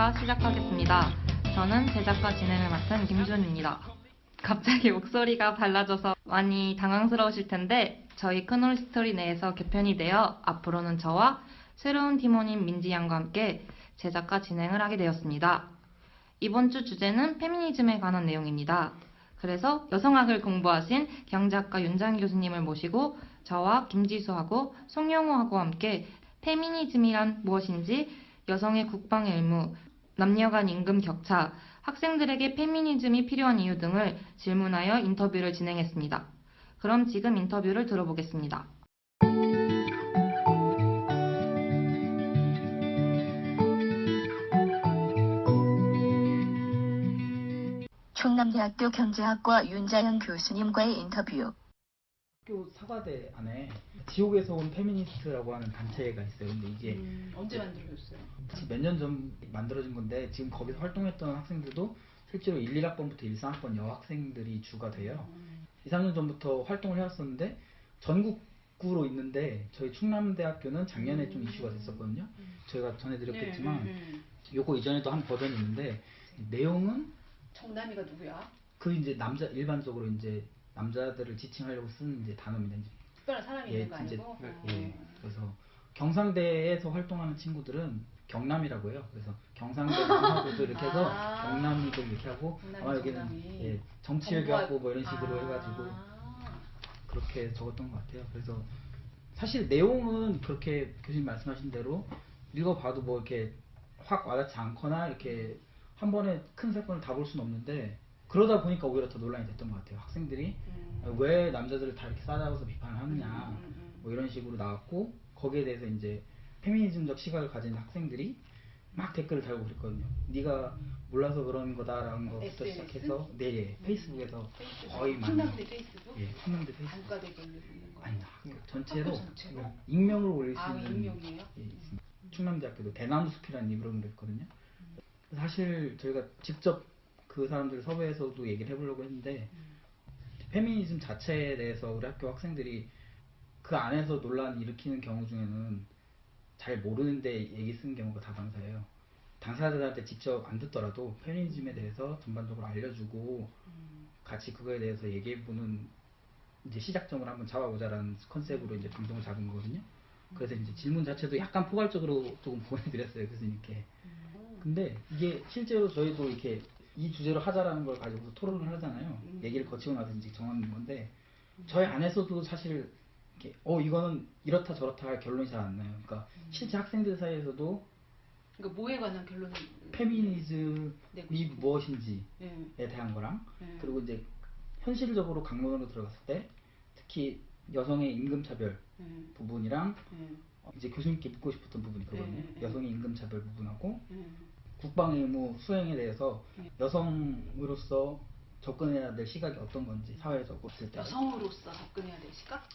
인터뷰가 시작하겠습니다. 저는 제작과 진행을 맡은 김준입니다. 갑자기 목소리가 달라져서 많이 당황스러우실 텐데 저희 큰홀 스토리 내에서 개편이 되어 앞으로는 저와 새로운 팀원인 민지 양과 함께 제작과 진행을 하게 되었습니다. 이번 주 주제는 페미니즘에 관한 내용입니다. 그래서 여성학을 공부하신 경제학과 윤장 교수님을 모시고 저와 김지수하고 송영호하고 함께 페미니즘이란 무엇인지, 여성의 국방 의무, 남녀 간 임금 격차, 학생들에게 페미니즘이 필요한 이유 등을 질문하여 인터뷰를 진행했습니다. 그럼 지금 인터뷰를 들어보겠습니다. 충남대학교 경제학과 윤자영 교수님과의 인터뷰. 학교 사과대 안에 지옥에서 온 페미니스트라고 하는 단체가 있어요. 근데 이게 언제 만들어졌어요? 몇 년 전 만들어진 건데 지금 거기서 활동했던 학생들도 실제로 1, 2학번부터 1, 3학번 여학생들이 주가 돼요. 2, 3년 전부터 활동을 해왔었는데 전국구로 있는데 저희 충남대학교는 작년에 좀 이슈가 됐었거든요. 저희가 전해드렸겠지만 요거 이전에도 한 버전이 있는데 내용은 정남이가 누구야? 그 이제 남자 일반적으로 이제 남자들을 지칭하려고 쓰는 이제 단어입니다. 이제 특별한 사람이 있는 거 아니고? 예. 그래서 경상대에서 활동하는 친구들은 경남이라고 해요. 그래서 경상대 남하고도 이렇게 해서 경남이도 이렇게 하고 아마 여기는 정치외교학부 뭐 이런 식으로 해가지고 그렇게 적었던 것 같아요. 그래서 사실 내용은 그렇게 교수님 말씀하신 대로 읽어봐도 뭐 이렇게 확 와닿지 않거나 이렇게 한 번에 큰 사건을 다 볼 수는 없는데 그러다 보니까 오히려 더 논란이 됐던 것 같아요. 학생들이 왜 남자들을 다 이렇게 싸잡아서 비판을 하느냐 뭐 이런 식으로 나왔고 거기에 대해서 이제 페미니즘적 시각을 가진 학생들이 막 댓글을 달고 그랬거든요. 네가 몰라서 그런 거다라는 것부터 시작해서 페이스북에서 거의 많이 충남대 페이스북? 예, 충남대 페이스북 단과대별로 있는 거? 아니 전체로 전체로? 익명을 올릴 수 있는 익명이에요? 예, 있습니다. 충남대학교도 대나무 숲이라는 이름으로 했거든요. 사실 저희가 직접 그 사람들 섭외해서도 얘기를 해보려고 했는데 페미니즘 자체에 대해서 우리 학교 학생들이 그 안에서 논란을 일으키는 경우 중에는 잘 모르는데 얘기 쓰는 경우가 다반사예요. 당사자들한테 직접 안 듣더라도 페미니즘에 대해서 전반적으로 알려주고 같이 그거에 대해서 얘기해보는 이제 시작점을 한번 잡아보자라는 컨셉으로 이제 방송을 잡은 거거든요. 그래서 이제 질문 자체도 약간 포괄적으로 조금 보내드렸어요, 교수님께. 근데 이게 실제로 저희도 이렇게 이 주제로 하자라는 걸 가지고 토론을 하잖아요. 얘기를 거치고 나서 이제 정하는 건데 저희 안에서도 사실 이렇게 이거는 이렇다 저렇다 할 결론이 잘 안 나요. 그러니까 실제 학생들 사이에서도 그러니까 뭐에 관한 결론을 페미니즘이 무엇인지에 대한 거랑 그리고 이제 현실적으로 강론으로 들어갔을 때 특히 여성의 임금차별 부분이랑 이제 교수님께 묻고 싶었던 부분이 그거든요. 여성의 임금차별 부분하고 국방 의무 수행에 대해서 여성으로서 접근해야 될 시각이 어떤 건지 사회적으로 봤을 때 여성으로서 접근해야 될 시각?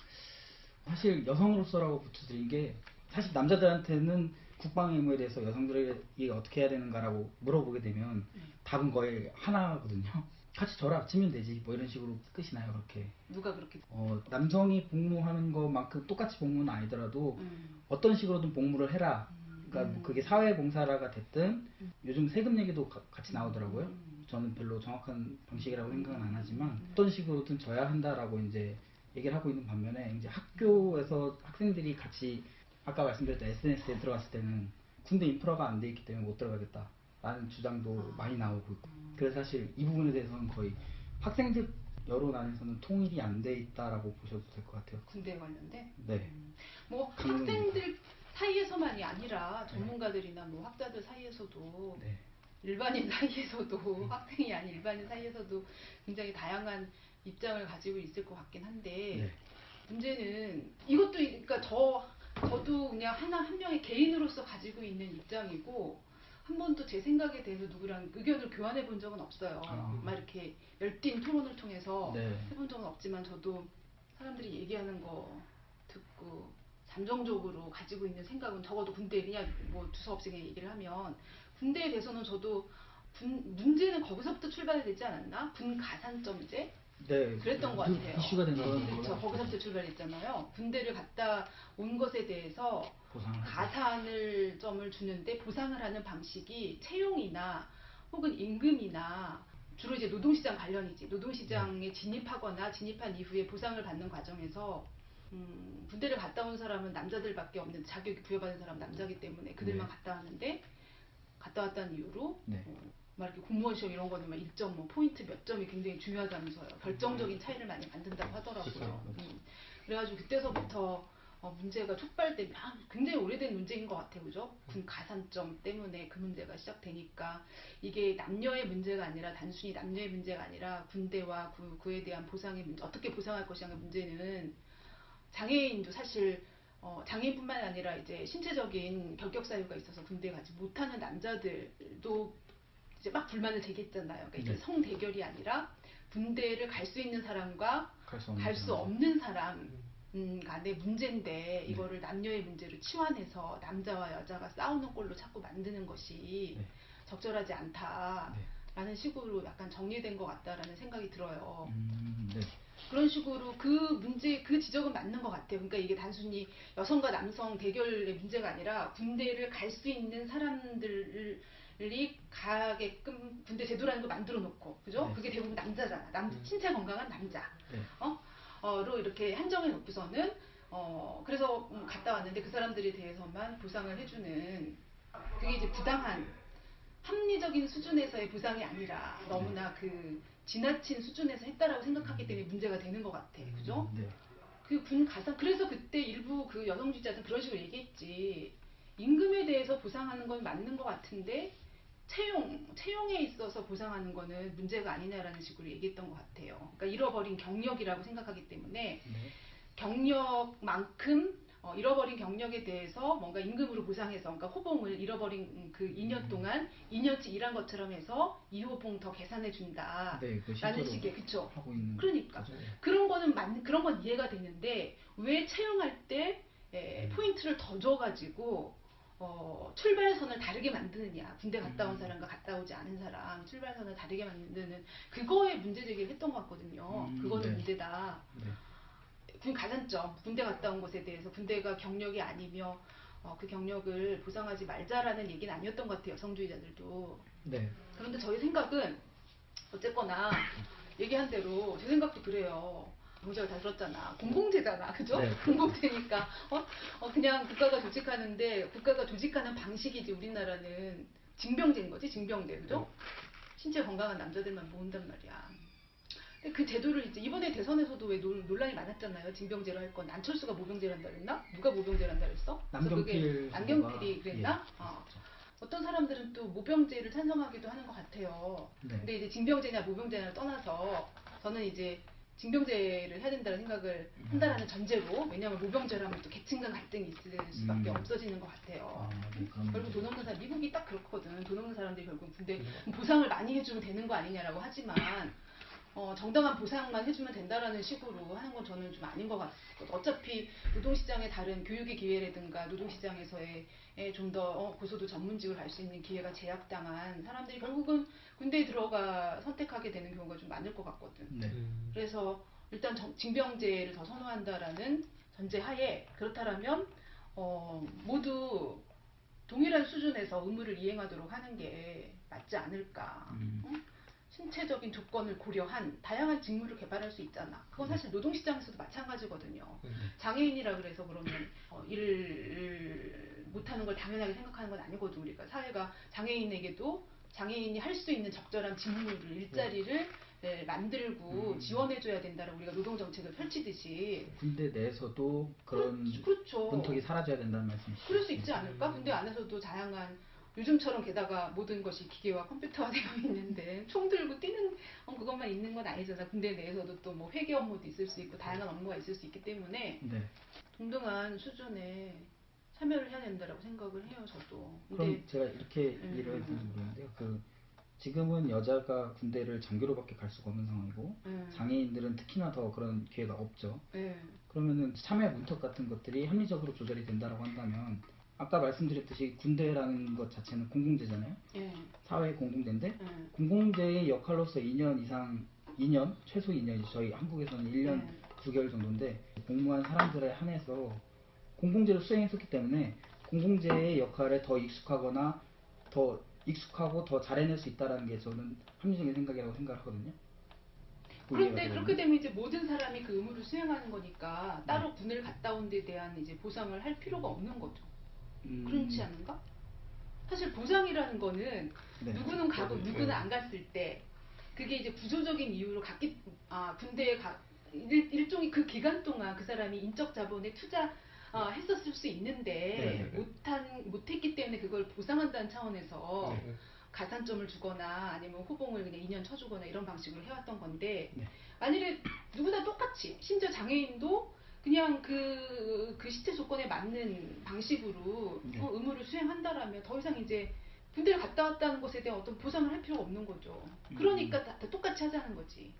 사실 여성으로서라고 붙여드린 게 사실 남자들한테는 국방 의무에 대해서 여성들이 어떻게 해야 되는가라고 물어보게 되면 답은 거의 하나거든요. 같이 져라 치면 되지 뭐 이런 식으로 끝이 나요. 그렇게 누가 그렇게 남성이 복무하는 것만큼 똑같이 복무는 아니더라도 어떤 식으로든 복무를 해라. 그러니까 뭐 그게 사회봉사라가 됐든 요즘 세금 얘기도 같이 나오더라고요. 저는 별로 정확한 방식이라고 생각은 안 하지만 어떤 식으로든 져야 한다라고 이제 얘기를 하고 있는 반면에 이제 학교에서 학생들이 같이 아까 말씀드렸던 SNS에 들어갔을 때는 군대 인프라가 안 돼 있기 때문에 못 들어가겠다라는 주장도 많이 나오고 있고 그래서 사실 이 부분에 대해서는 거의 학생들 여론 안에서는 통일이 안 돼 있다라고 보셔도 될 것 같아요. 군대에 관련된? 네. 뭐 학생들 사이에서만이 아니라 전문가들이나 뭐 학자들 사이에서도 일반인 사이에서도 학생이 아닌 일반인 사이에서도 굉장히 다양한 입장을 가지고 있을 것 같긴 한데 문제는 이것도 그러니까 저도 그냥 한 명의 개인으로서 가지고 있는 입장이고 한 번도 제 생각에 대해서 누구랑 의견을 교환해 본 적은 없어요. 막 이렇게 열띤 토론을 통해서 해본 적은 없지만 저도 사람들이 얘기하는 거 듣고 잠정적으로 가지고 있는 생각은 적어도 군대에 그냥 뭐 두서없이 그냥 얘기를 하면 군대에 대해서는 저도 문제는 거기서부터 출발이 되지 않았나? 군가산점제? 네, 그랬던 것 같아요. 이슈가 된 거는 그렇죠. 거기서부터 출발했잖아요. 군대를 갔다 온 것에 대해서 보상을 하죠. 가산을 점을 주는데 보상을 하는 방식이 채용이나 혹은 임금이나 주로 이제 노동시장 관련이지. 노동시장에 진입하거나 진입한 이후에 보상을 받는 과정에서 군대를 갔다 온 사람은 남자들밖에 없는 자격이 부여받은 사람은 남자기 때문에 그들만 네. 갔다 왔는데 갔다 왔다는 이유로 네. 막 이렇게 공무원 시험 이런 거는 막 1점 뭐 포인트 몇 점이 굉장히 중요하다면서요. 결정적인 차이를 많이 만든다고 하더라고요. 그렇죠. 그래가지고 그때서부터 문제가 촉발된 굉장히 오래된 문제인 것 같아요. 그죠? 군 가산점 때문에 그 문제가 시작되니까 이게 남녀의 문제가 아니라 단순히 남녀의 문제가 아니라 군대와 그에 대한 보상의 문제, 어떻게 보상할 것이냐의 문제는 장애인도 사실 장애인뿐만 아니라 이제 신체적인 결격 사유가 있어서 군대 가지 못하는 남자들도 이제 막 불만을 제기했잖아요. 그러니까 이게 네. 성 대결이 아니라 군대를 갈 수 있는 사람과 갈 수 수 없는 사람 간의 문제인데 이거를 남녀의 문제로 치환해서 남자와 여자가 싸우는 꼴로 자꾸 만드는 것이 네. 적절하지 않다라는 식으로 약간 정리된 것 같다라는 생각이 들어요. 네. 그런 식으로 그 문제, 그 지적은 맞는 것 같아요. 그러니까 이게 단순히 여성과 남성 대결의 문제가 아니라 군대를 갈 수 있는 사람들이 가게끔 군대 제도라는 걸 만들어 놓고, 그죠? 네. 그게 대부분 남자잖아. 신체 건강한 남자. 네. 로 이렇게 한정해 놓고서는, 그래서 갔다 왔는데 그 사람들에 대해서만 보상을 해주는, 그게 이제 부당한, 합리적인 수준에서의 보상이 아니라 너무나 그 지나친 수준에서 했다라고 생각하기 때문에 문제가 되는 것 같아. 그죠? 네. 그 군 가산, 그래서 그때 일부 그 여성주의자들은 그런 식으로 얘기했지. 임금에 대해서 보상하는 건 맞는 것 같은데, 채용에 있어서 보상하는 거는 문제가 아니냐라는 식으로 얘기했던 것 같아요. 그러니까 잃어버린 경력이라고 생각하기 때문에, 네. 경력만큼 잃어버린 경력에 대해서 뭔가 임금으로 보상해서, 그러니까 호봉을 잃어버린 그 2년 동안 2년치 일한 것처럼 해서 2호봉 더 계산해 준다. 네, 그 라는 실제로 식의, 그쵸? 하고 있는 그러니까 거죠. 그런 건 이해가 되는데 왜 채용할 때 포인트를 더 줘가지고 출발선을 다르게 만드느냐. 군대 갔다 온 사람과 갔다 오지 않은 사람 출발선을 다르게 만드는 그거에 문제 제기를 했던 것 같거든요. 그거는 네. 문제다. 네. 군 가산점, 군대 갔다 온 것에 대해서 군대가 경력이 아니며 그 경력을 보상하지 말자라는 얘기는 아니었던 것 같아요. 여성주의자들도. 네. 그런데 저희 생각은 어쨌거나 얘기한 대로 제 생각도 그래요. 경제를 다 들었잖아. 공공재잖아. 그죠? 네. 공공재니까 그냥 국가가 조직하는데 국가가 조직하는 방식이지 우리나라는 징병제인 거지. 징병제. 그죠? 신체 건강한 남자들만 모은단 말이야. 근데 그 제도를 이제 이번에 대선에서도 왜 논란이 많았잖아요. 징병제로 할 건. 안철수가 모병제를 한다 그랬나? 누가 모병제를 한다 그랬어? 남경필 남경필이 그랬나? 예. 어떤 사람들은 또 모병제를 찬성하기도 하는 것 같아요. 네. 근데 이제 징병제냐 모병제냐를 떠나서 저는 이제 징병제를 해야 된다는 생각을 한다라는 전제로, 왜냐하면 모병제를 하면 또 계층 간 갈등이 있을 수밖에 없어지는 것 같아요. 네, 결국 돈 없는 사람, 미국이 딱 그렇거든. 돈 없는 사람들이 결국 군대 보상을 많이 해주면 되는 거 아니냐라고 하지만 정당한 보상만 해주면 된다라는 식으로 하는 건 저는 좀 아닌 것 같거든요. 어차피 노동시장의 다른 교육의 기회라든가 노동시장에서의 좀 더 고소도 전문직을 갈 수 있는 기회가 제약당한 사람들이 결국은 군대에 들어가 선택하게 되는 경우가 좀 많을 것 같거든. 네. 그래서 일단 징병제를 더 선호한다라는 전제하에 그렇다면 모두 동일한 수준에서 의무를 이행하도록 하는 게 맞지 않을까. 신체적인 조건을 고려한 다양한 직무를 개발할 수 있잖아. 그건 사실 노동시장에서도 마찬가지거든요. 장애인이라 그래서 그러면 일을 못하는 걸 당연하게 생각하는 건 아니거든. 우리가 사회가 장애인에게도 장애인이 할 수 있는 적절한 직무를, 일자리를 만들고 지원해줘야 된다라고 우리가 노동정책을 펼치듯이 군대 내에서도 그런 그렇죠. 문턱이 사라져야 된다는 말씀이시죠? 그럴 수 있지 않을까? 군대 안에서도 다양한, 요즘처럼 게다가 모든 것이 기계와 컴퓨터화 되어 있는데 총 들고 뛰는 그것만 있는 건 아니잖아. 군대 내에서도 또 뭐 회계 업무도 있을 수 있고 다양한 업무가 있을 수 있기 때문에 네. 동등한 수준에 참여를 해야 된다라고 생각을 해요. 저도. 그럼 제가 이렇게 이해를 해야 되는지 모르겠는데요. 지금은 여자가 군대를 장교로밖에 갈 수가 없는 상황이고 장애인들은 특히나 더 그런 기회가 없죠. 그러면은 참여 문턱 같은 것들이 합리적으로 조절이 된다라고 한다면 아까 말씀드렸듯이 군대라는 것 자체는 공공재잖아요. 사회 공공재인데 공공재의 역할로서 2년 이상 2년, 최소 2년이죠. 저희 한국에서는 1년 9개월 정도인데 복무한 사람들에 한해서 공공재를 수행했었기 때문에 공공재의 역할에 더 익숙하거나 더 익숙하고 더 잘해낼 수 있다는 게 저는 합리적인 생각이라고 생각하거든요. 그런데 그렇게 되면 이제 모든 사람이 그 의무를 수행하는 거니까 따로 군을 갔다 온 데 대한 이제 보상을 할 필요가 없는 거죠. 그렇지 않은가? 사실 보상이라는 거는 네. 누구는 가고 네. 누구는 안 갔을 때 그게 이제 구조적인 이유로 군대에 일종의 그 기간 동안 그 사람이 인적 자본에 했었을 수 있는데 못했기 때문에 그걸 보상한다는 차원에서 가산점을 주거나 아니면 호봉을 그냥 2년 쳐주거나 이런 방식으로 해왔던 건데 만일에 누구나 똑같이 심지어 장애인도 그냥 그 시체 조건에 맞는 방식으로 의무를 수행한다라면 더 이상 이제 군대를 갔다 왔다는 것에 대한 어떤 보상을 할 필요가 없는 거죠. 그러니까 다 똑같이 하자는 거지.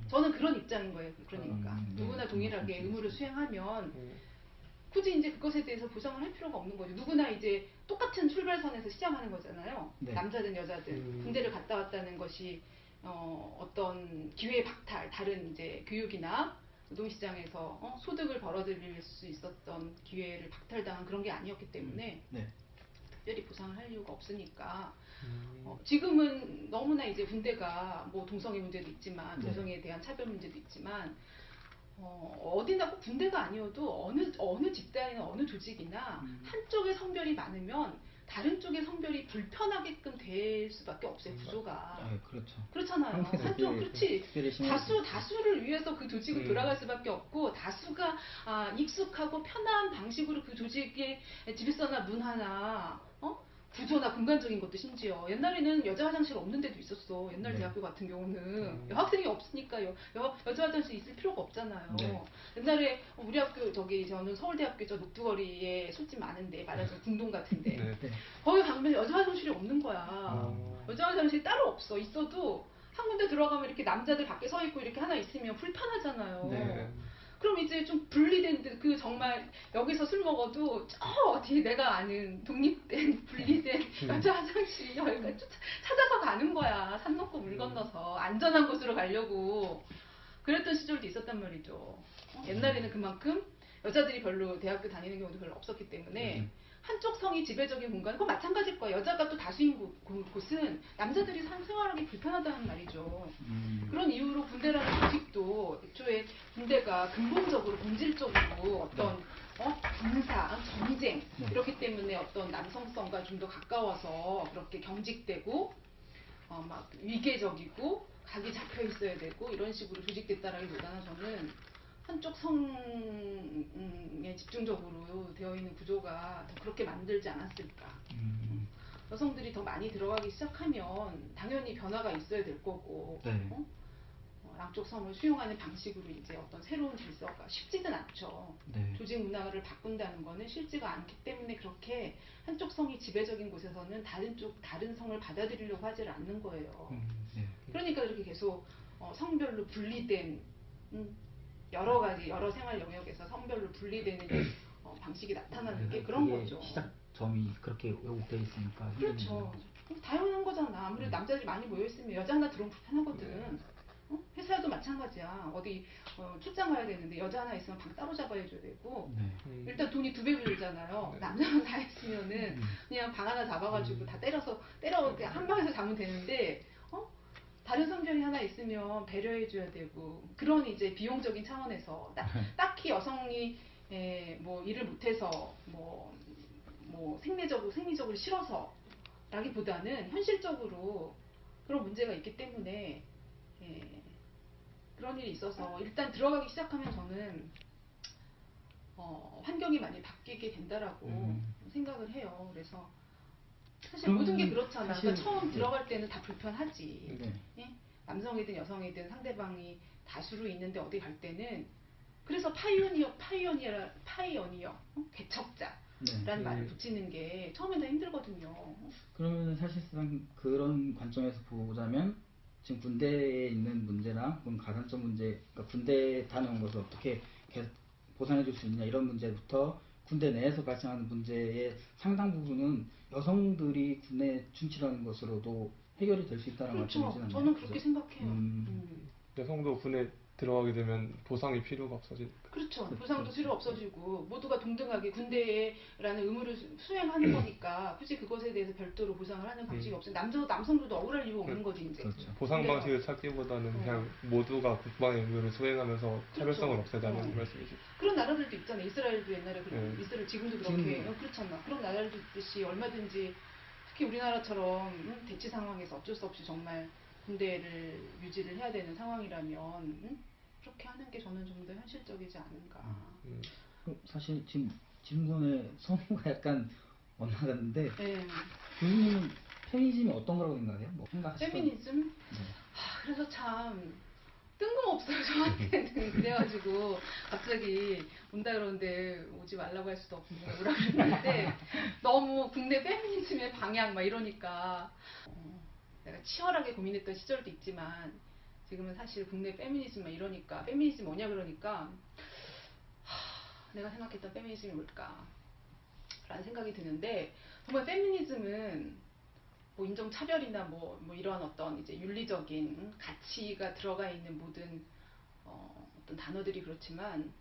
저는 그런 입장인 거예요. 그러니까 누구나 동일하게 의무를 수행하면 굳이 이제 그것에 대해서 보상을 할 필요가 없는 거죠. 누구나 이제 똑같은 출발선에서 시작하는 거잖아요. 남자든 여자든 군대를 갔다 왔다는 것이 어떤 기회 박탈, 다른 이제 교육이나 노동시장에서 소득을 벌어들일 수 있었던 기회를 박탈당한 그런 게 아니었기 때문에 특별히 보상을 할 이유가 없으니까 지금은 너무나 이제 군대가 뭐 동성애 문제도 있지만 동성애에 대한 차별 문제도 있지만 어디나 꼭 군대가 아니어도 어느 집단이나 어느 조직이나 한쪽의 성별이 많으면 다른 쪽의 성별이 불편하게끔 될 수밖에 없어요. 구조가. 그렇죠. 그렇잖아요. 한쪽 그렇지. 다수를 위해서 그 조직을 돌아갈 수밖에 없고 다수가 익숙하고 편한 방식으로 그 조직의 질서나 문화나 구조나 공간적인 것도 심지어 옛날에는 여자 화장실 없는 데도 있었어. 옛날 대학교 같은 경우는 여학생이 없으니까요. 여자 화장실 있을 필요가 없잖아요. 옛날에 우리 학교 저는 서울대학교 저 녹두거리에 술집 많은데 말하자면 궁동 같은데 거기 가면 여자 화장실이 없는 거야. 여자 화장실이 따로 없어. 있어도 한 군데 들어가면 이렇게 남자들 밖에 서 있고 이렇게 하나 있으면 불편하잖아요. 그럼 이제 좀 분리된 그 정말 여기서 술 먹어도 저 어디 내가 아는 독립된 분리된 여자 화장실이 여기까지 찾아서 가는 거야. 산 넘고 물 건너서 안전한 곳으로 가려고 그랬던 시절도 있었단 말이죠. 옛날에는 그만큼 여자들이 별로 대학교 다니는 경우도 별로 없었기 때문에 한쪽 성이 지배적인 공간, 그건 마찬가지일 거예요. 여자가 또 다수인 곳은 남자들이 생활하기 불편하다는 말이죠. 그런 이유로 군대라는 조직도 애초에 군대가 근본적으로 본질적으로 어떤 군사, 전쟁 이렇기 때문에 어떤 남성성과 좀 더 가까워서 그렇게 경직되고 막 위계적이고 각이 잡혀 있어야 되고 이런 식으로 조직됐다라기보다는 저는 한쪽 성에 집중적으로 되어 있는 구조가 더 그렇게 만들지 않았을까. 여성들이 더 많이 들어가기 시작하면 당연히 변화가 있어야 될 거고 양쪽 성을 수용하는 방식으로 이제 어떤 새로운 질서가 쉽지는 않죠. 조직 문화를 바꾼다는 거는 쉽지가 않기 때문에 그렇게 한쪽 성이 지배적인 곳에서는 다른 성을 받아들이려고 하지를 않는 거예요. 그러니까 이렇게 계속 성별로 분리된 여러 생활 영역에서 성별로 분리되는 방식이 나타나는 게 그런 거죠. 시작점이 그렇게 왜곡되어 있으니까. 그렇죠. 당연한 거잖아. 아무래도 남자들이 많이 모여있으면 여자 하나 들어오면 불편하거든. 회사도 마찬가지야. 어디 출장 가야 되는데 여자 하나 있으면 방 따로 잡아줘야 되고 일단 돈이 2배로 들잖아요. 남자만 다 있으면은 그냥 방 하나 잡아가지고 다 때려 그냥 한 방에서 자면 되는데 다른 성별이 하나 있으면 배려해줘야 되고 그런 이제 비용적인 차원에서 딱히 여성이 뭐 일을 못해서 뭐 생리적으로 싫어서라기보다는 현실적으로 그런 문제가 있기 때문에 그런 일이 있어서 일단 들어가기 시작하면 저는 환경이 많이 바뀌게 된다라고 생각을 해요. 그래서 사실 모든 게 그렇잖아. 그러니까 처음 들어갈 때는 다 불편하지. 예? 남성이든 여성이든 상대방이 다수로 있는데 어디 갈 때는 그래서 파이오니어, 개척자라는 말을 붙이는 게 처음엔 다 힘들거든요. 그러면 사실상 그런 관점에서 보자면 지금 군대에 있는 문제랑 가산점 문제, 그러니까 군대 다녀온 것을 어떻게 보상해 줄 수 있냐 이런 문제부터 군대 내에서 발생하는 문제의 상당 부분은 여성들이 군에 준치라는 것으로도 해결이 될 수 있다는 그렇죠. 말씀이시나요? 저는 그렇게 생각해요. 여성도 군에 들어가게 되면 보상이 필요가 없어질. 그렇죠. 그렇죠. 보상도 필요 없어지고 모두가 동등하게 군대라는 의무를 수행하는 거니까 굳이 그것에 대해서 별도로 보상을 하는 방식이 없어요. 남성들도 억울할 이유가 없는 거지 이제. 그렇죠. 보상 근데요. 방식을 찾기보다는 그냥 모두가 국방의 의무를 수행하면서 차별성을 그렇죠. 없애자는 말씀이죠. 그런 나라들도 있잖아요. 이스라엘도 옛날에 이스라엘 지금도 그렇게 지금도. 그렇잖아. 그런 나라들도 있듯이 얼마든지 특히 우리나라처럼 대치 상황에서 어쩔 수 없이 정말 군대를 유지를 해야 되는 상황이라면 그렇게 하는 게 저는 좀 더 현실적이지 않은가. 사실 지금 질문의 성우가 약간 엇나갔는데 네. 교수님은 페미니즘이 어떤 거라고 생각해요? 뭐 생각하시던? 페미니즘? 네. 그래서 참 뜬금없어요 저한테는. 그래가지고 갑자기 온다 그러는데 오지 말라고 할 수도 없고 오라 그랬는데 너무 국내 페미니즘의 방향 막 이러니까 내가 치열하게 고민했던 시절도 있지만 지금은 사실 국내 페미니즘 막 이러니까 페미니즘 뭐냐 그러니까 내가 생각했던 페미니즘이 뭘까 라는 생각이 드는데 정말 페미니즘은 뭐 인종차별이나 뭐 이런 어떤 이제 윤리적인 가치가 들어가 있는 모든 어떤 단어들이 그렇지만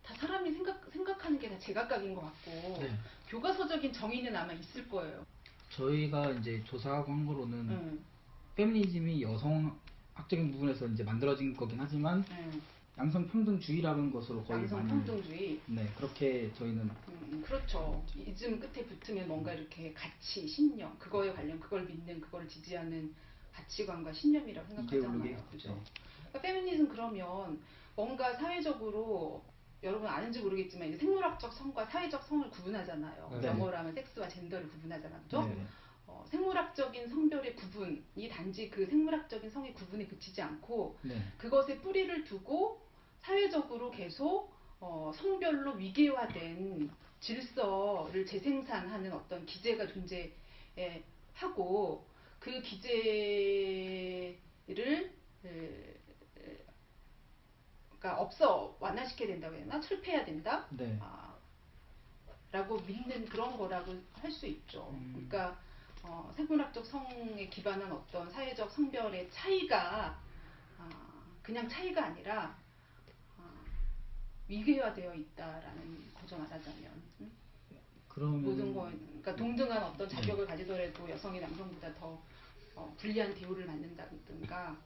다 사람이 생각하는 게 다 제각각인 것 같고 네. 교과서적인 정의는 아마 있을 거예요. 저희가 이제 조사하고 한 거로는 페미니즘이 여성학적인 부분에서 이제 만들어진 거긴 하지만 양성평등주의라는 것으로 거의 많이 양성평등주의. 네, 그렇게 저희는 그렇죠. 이즘 끝에 붙으면 뭔가 이렇게 가치, 신념, 그거에 관련 그걸 믿는, 그걸 지지하는 가치관과 신념이라고 생각하잖아요. 이데올로기. 그죠? 네. 그러니까 페미니즘 그러면 뭔가 사회적으로 여러분 아는지 모르겠지만 이제 생물학적 성과 사회적 성을 구분하잖아요. 네. 영어로 하면 섹스와 젠더를 구분하잖아요. 그죠? 네. 생물학적인 성별의 구분이 단지 그 생물학적인 성의 구분에 그치지 않고 네. 그것에 뿌리를 두고 사회적으로 계속 성별로 위계화된 질서를 재생산하는 어떤 기제가 존재하고 그 기제를 그러니까 완화시켜야 된다고 해야 되나? 철폐해야 된다? 네. 라고 믿는 그런 거라고 할 수 있죠. 그러니까 생물학적 성에 기반한 어떤 사회적 성별의 차이가 그냥 차이가 아니라 위계화되어 있다라는 거죠 말하자면. 그러면 모든 거, 그러니까 동등한 어떤 자격을 가지더라도 여성이 남성보다 더 불리한 대우를 받는다든가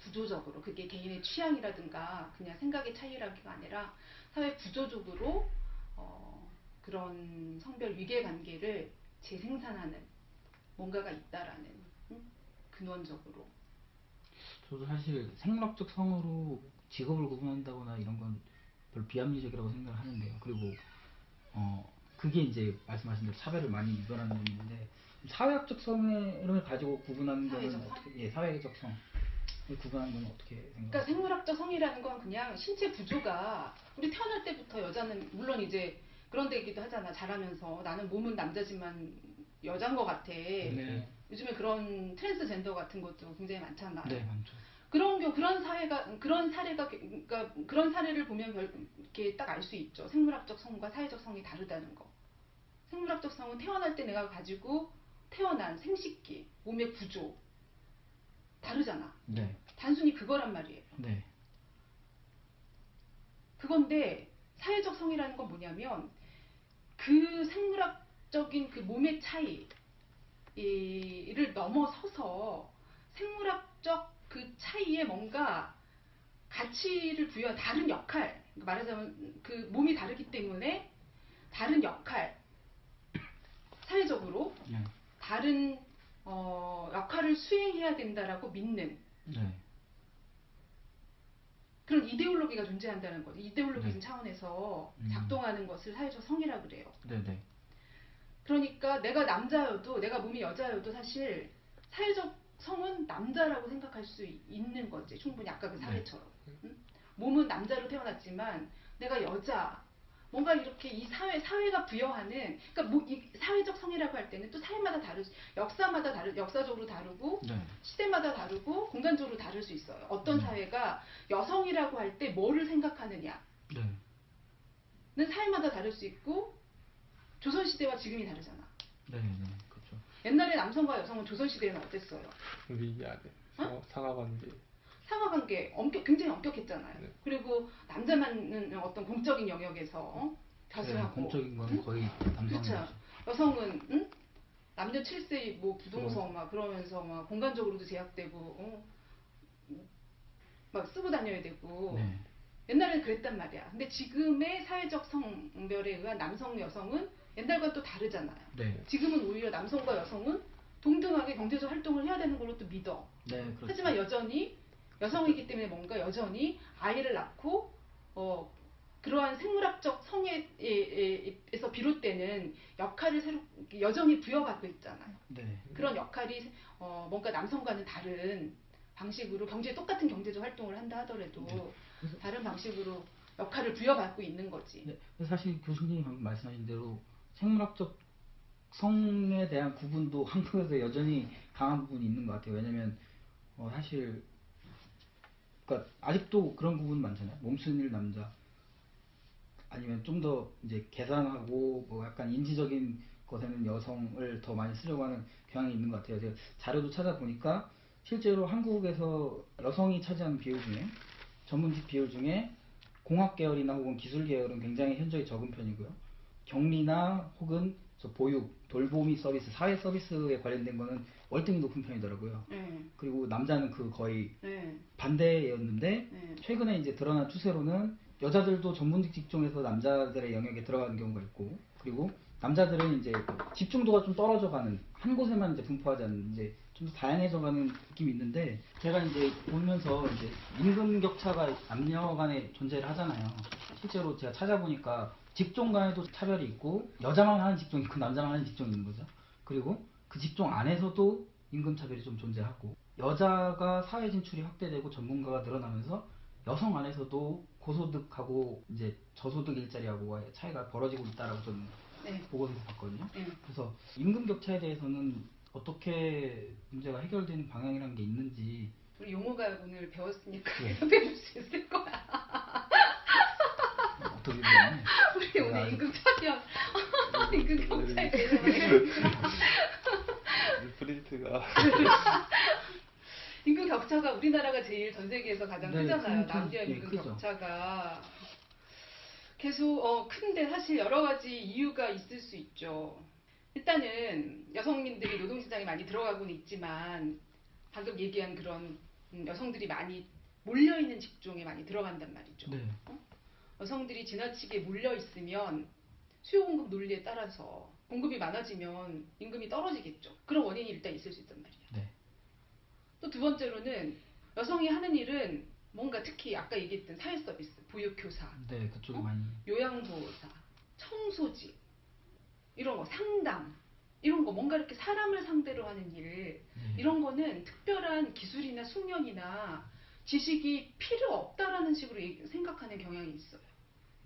구조적으로 그게 개인의 취향이라든가 그냥 생각의 차이라기가 아니라 사회 구조적으로 그런 성별 위계 관계를 재생산하는 뭔가가 있다라는 근원적으로. 저도 사실 생물학적 성으로 직업을 구분한다거나 이런 건 별로 비합리적이라고 생각을 하는데요. 그리고 그게 이제 말씀하신 대로 차별을 많이 유발하는 부분인데 사회학적 성을 가지고 구분하는 거는 사회적 성? 어떻게 사회적 성을 구분하는 건 어떻게 생각하세요? 그러니까 생물학적 성이라는 건 그냥 신체 구조가 우리 태어날 때부터 여자는 물론 이제 그런 데기도 하잖아. 자라면서 나는 몸은 남자지만 여자인 것 같아. 네. 요즘에 그런 트랜스젠더 같은 것도 굉장히 많잖아요. 네, 많죠. 그런 사례가 그러니까 그런 사례를 보면 이렇게 딱 알 수 있죠. 생물학적 성과 사회적 성이 다르다는 거. 생물학적 성은 태어날 때 내가 가지고 태어난 생식기, 몸의 구조 다르잖아. 네. 단순히 그거란 말이에요. 네. 그건데 사회적 성이라는 건 뭐냐면 그 생물학적인 그 몸의 차이를 넘어서서 생물학적 그 차이에 뭔가 가치를 부여한 다른 역할, 말하자면 그 몸이 다르기 때문에 다른 역할, 사회적으로 네. 다른 역할을 수행해야 된다라고 믿는 네. 그런 이데올로기가 존재한다는 거죠. 이데올로기적 네. 차원에서 작동하는 것을 사회적 성이라고 그래요. 네네. 그러니까 내가 남자여도 내가 몸이 여자여도 사실 사회적 성은 남자라고 생각할 수 있는 거지. 충분히 아까 그 사례처럼. 응? 몸은 남자로 태어났지만 내가 여자 뭔가 이렇게 이 사회가 부여하는 그러니까 이 사회적 성이라고 할 때는 또 사회마다 다르지 역사적으로 다르고 네. 시대마다 다르고 공간적으로 다를 수 있어요. 어떤 사회가 여성이라고 할 때 뭐를 생각하느냐는 네. 사회마다 다를 수 있고 조선시대와 지금이 다르잖아. 네. 네. 그렇죠. 옛날에 남성과 여성은 조선시대에는 어땠어요? 위아래 상하관계. 상하관계 굉장히 엄격했잖아요. 네. 그리고 남자만은 어떤 공적인 영역에서 자수하고 공적인 건 거의 남성이죠. 그렇죠. 여성은 남녀 7세 뭐 부동서 막 그러면서 막 공간적으로도 제약되고 막 쓰고 다녀야 되고 네. 옛날에는 그랬단 말이야. 근데 지금의 사회적 성별에 의한 남성 여성은 옛날과 또 다르잖아요. 네. 지금은 오히려 남성과 여성은 동등하게 경제적 활동을 해야 되는 걸로 또 믿어. 네, 그렇죠. 하지만 여전히 여성이기 때문에 뭔가 여전히 아이를 낳고 그러한 생물학적 성에서 비롯되는 역할을 여전히 부여받고 있잖아요. 네. 그런 역할이 뭔가 남성과는 다른 방식으로 똑같은 경제적 활동을 한다 하더라도 네. 다른 방식으로 역할을 부여받고 있는 거지. 네. 사실 교수님이 방금 말씀하신 대로 생물학적 성에 대한 구분도 한국에서 여전히 강한 부분이 있는 것 같아요. 왜냐면 사실 그러니까 아직도 그런 부분 많잖아요. 몸순일 남자 아니면 좀 더 이제 계산하고 뭐 약간 인지적인 것에는 여성을 더 많이 쓰려고 하는 경향이 있는 것 같아요. 제가 자료도 찾아보니까 실제로 한국에서 여성이 차지하는 비율 중에 전문직 비율 중에 공학 계열이나 혹은 기술 계열은 굉장히 현저히 적은 편이고요. 격리나 혹은 보육, 돌보미 서비스, 사회 서비스에 관련된 거는 월등히 높은 편이더라고요. 그리고 남자는 그 거의 반대였는데 최근에 이제 드러난 추세로는 여자들도 전문직 직종에서 남자들의 영역에 들어가는 경우가 있고, 그리고 남자들은 이제 집중도가 좀 떨어져가는 한 곳에만 이제 분포하지 않는 이제 좀 더 다양해져가는 느낌이 있는데, 제가 이제 보면서 이제 임금 격차가 남녀 간에 존재를 하잖아요. 실제로 제가 찾아보니까 직종 간에도 차별이 있고 여자만 하는 직종이 있고 남자만 하는 직종이 있는 거죠. 그리고 그 직종 안에서도 임금 차별이 좀 존재하고, 여자가 사회 진출이 확대되고 전문가가 늘어나면서 여성 안에서도 고소득하고 이제 저소득 일자리하고의 차이가 벌어지고 있다라고 저는 보고서에서 봤거든요. 그래서 임금 격차에 대해서는 어떻게 문제가 해결되는 방향이라는 게 있는지. 우리 용어가 오늘 배웠으니까 해석해 줄 수 있을 거야. 어떻게 보면 우리 오늘 임금 차별, 임금 격차에 대해서 프린트가 임금 격차가 우리나라가 제일 전 세계에서 가장 크잖아요. 남녀 임금 크죠. 격차가 계속 큰데 사실 여러 가지 이유가 있을 수 있죠. 일단은 여성민들이 노동시장에 많이 들어가고는 있지만 방금 얘기한 그런 여성들이 많이 몰려있는 직종에 많이 들어간단 말이죠. 네. 여성들이 지나치게 몰려있으면 수요공급 논리에 따라서 공급이 많아지면 임금이 떨어지겠죠. 그런 원인이 일단 있을 수 있단 말이에요. 네. 또 두 번째로는 여성이 하는 일은 뭔가 특히 아까 얘기했던 사회서비스, 보육교사, 네, 그쪽이 많이. 요양보호사, 청소직, 이런 거, 상담, 이런 거 뭔가 이렇게 사람을 상대로 하는 일, 이런 거는 특별한 기술이나 숙련이나 지식이 필요 없다라는 식으로 생각하는 경향이 있어요.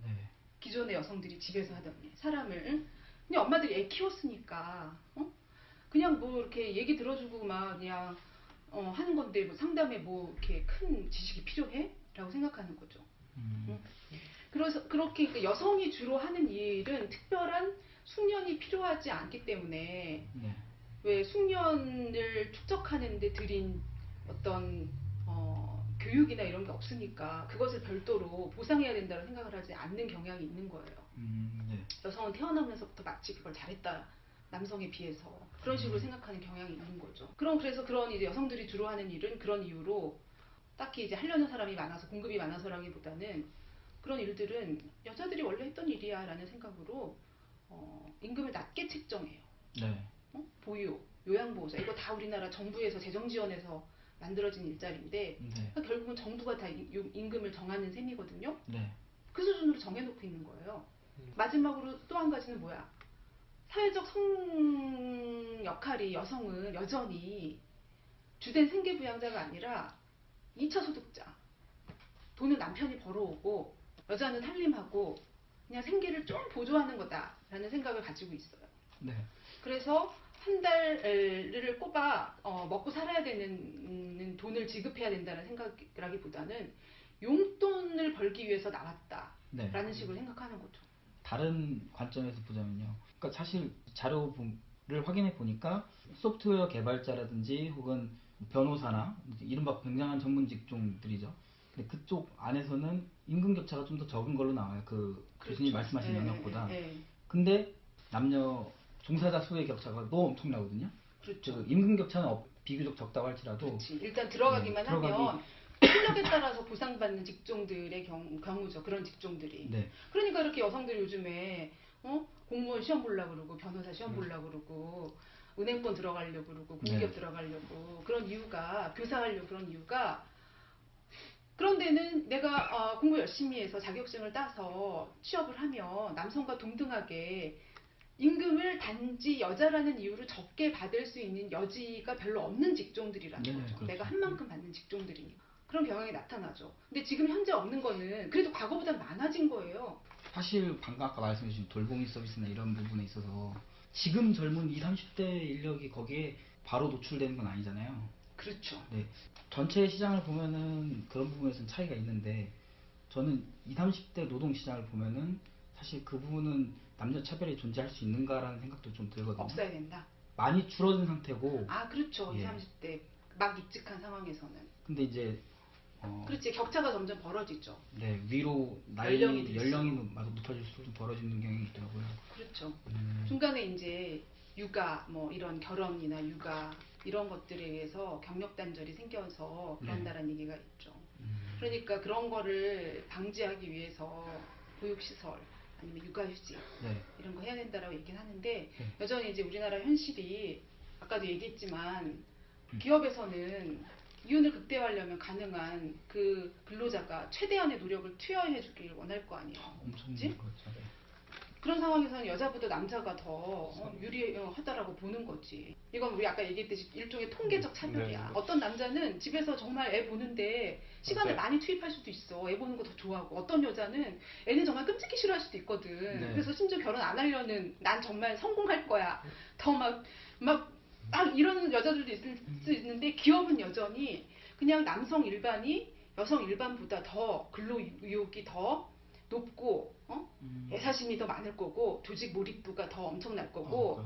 네. 기존의 여성들이 집에서 하던 일, 사람을 그냥 엄마들이 애 키웠으니까 그냥 뭐 이렇게 얘기 들어주고 막 그냥 하는 건데 뭐 상담에 뭐 이렇게 큰 지식이 필요해? 라고 생각하는 거죠. 그래서 그렇게 그러니까 여성이 주로 하는 일은 특별한 숙련이 필요하지 않기 때문에 왜 숙련을 축적하는 데 들인 어떤 교육이나 이런 게 없으니까 그것을 별도로 보상해야 된다는 생각을 하지 않는 경향이 있는 거예요. 네. 여성은 태어나면서부터 마치 그걸 잘했다. 남성에 비해서 그런 식으로 생각하는 경향이 있는 거죠. 그래서 그런 이제 여성들이 주로 하는 일은 그런 이유로 딱히 이제 하려는 사람이 많아서 공급이 많아서라기보다는 그런 일들은 여자들이 원래 했던 일이야라는 생각으로 임금을 낮게 책정해요. 네. 보육, 요양보호사 이거 다 우리나라 정부에서 재정 지원해서 만들어진 일자리인데 그러니까 결국은 정부가 다 임금을 정하는 셈이거든요. 네. 그 수준으로 정해놓고 있는 거예요. 마지막으로 또 한 가지는 뭐야? 사회적 성 역할이 여성은 여전히 주된 생계부양자가 아니라 2차 소득자. 돈은 남편이 벌어오고 여자는 살림하고 그냥 생계를 좀 보조하는 거다라는 생각을 가지고 있어요. 네. 그래서 한 달을 꼽아 먹고 살아야 되는 돈을 지급해야 된다는 생각이라기보다는 용돈을 벌기 위해서 나왔다라는 식으로 생각하는 거죠. 다른 관점에서 보자면요. 그러니까 사실 자료 확인해 보니까 소프트웨어 개발자라든지 혹은 변호사나 이른바 굉장한 전문 직종들이죠. 근데 그쪽 안에서는 임금 격차가 좀 더 적은 걸로 나와요. 그 교수님 그렇죠. 말씀하신 예, 영역보다. 예. 근데 남녀 종사자 수의 격차가 너무 엄청나거든요. 그렇죠. 그 임금 격차는 비교적 적다고 할지라도 그렇지. 일단 들어가기만 네, 들어가기- 하면 실력에 따라서 보상받는 직종들의 경우죠. 그런 직종들이. 네. 그러니까 이렇게 여성들이 요즘에 공무원 시험 보려고 그러고 변호사 시험 보려고 그러고 은행권 들어가려고 그러고 공기업 네. 들어가려고 그런 이유가 교사하려고 그런 이유가 그런 데는 내가 공부 열심히 해서 자격증을 따서 취업을 하면 남성과 동등하게 임금을 단지 여자라는 이유로 적게 받을 수 있는 여지가 별로 없는 직종들이라는 네, 거죠. 그렇죠. 내가 한 만큼 받는 직종들이니까. 그런 경향이 나타나죠. 근데 지금 현재 없는 거는 그래도 과거보다 많아진 거예요. 사실 방금 아까 말씀해 주신 돌봄이 서비스나 이런 부분에 있어서 지금 젊은 20, 30대 인력이 거기에 바로 노출되는 건 아니잖아요. 그렇죠. 네. 전체 시장을 보면은 그런 부분에서는 차이가 있는데 저는 20, 30대 노동 시장을 보면은 사실 그 부분은 남녀 차별이 존재할 수 있는가라는 생각도 좀 들거든요. 없어야 된다. 많이 줄어든 상태고. 아, 그렇죠. 예. 20, 30대 막 입직한 상황에서는. 근데 이제 그렇지. 격차가 점점 벌어지죠. 네, 위로 연령이 들수록. 연령이 높아질수록 좀 벌어지는 경향이 있더라고요. 그렇죠. 중간에 이제 육아, 뭐 이런 결혼이나 육아 이런 것들에 의해서 경력 단절이 생겨서 그런다는 얘기가 있죠. 그러니까 그런 거를 방지하기 위해서 보육시설 아니면 육아휴직 네. 이런 거 해야 된다라고 얘기는 하는데 네. 여전히 이제 우리나라 현실이 아까도 얘기했지만 기업에서는 이윤을 극대화하려면 가능한 그 근로자가 최대한의 노력을 투여해 주기를 원할 거 아니에요. 엄청 그치? 그렇죠. 네. 그런 상황에서는 여자보다 남자가 더 유리하다라고 보는 거지. 이건 우리 아까 얘기했듯이 일종의 통계적 차별이야. 네. 어떤 남자는 집에서 정말 애 보는데 시간을 맞아요. 많이 투입할 수도 있어. 애 보는 거 더 좋아하고. 어떤 여자는 애는 정말 끔찍히 싫어할 수도 있거든. 네. 그래서 심지어 결혼 안 하려는 난 정말 성공할 거야. 더 막 이런 여자들도 있을 수 있는데 기업은 여전히 그냥 남성 일반이 여성 일반보다 더 근로 의욕이 더 높고 애사심이 더 많을 거고 조직 몰입도가 더 엄청날 거고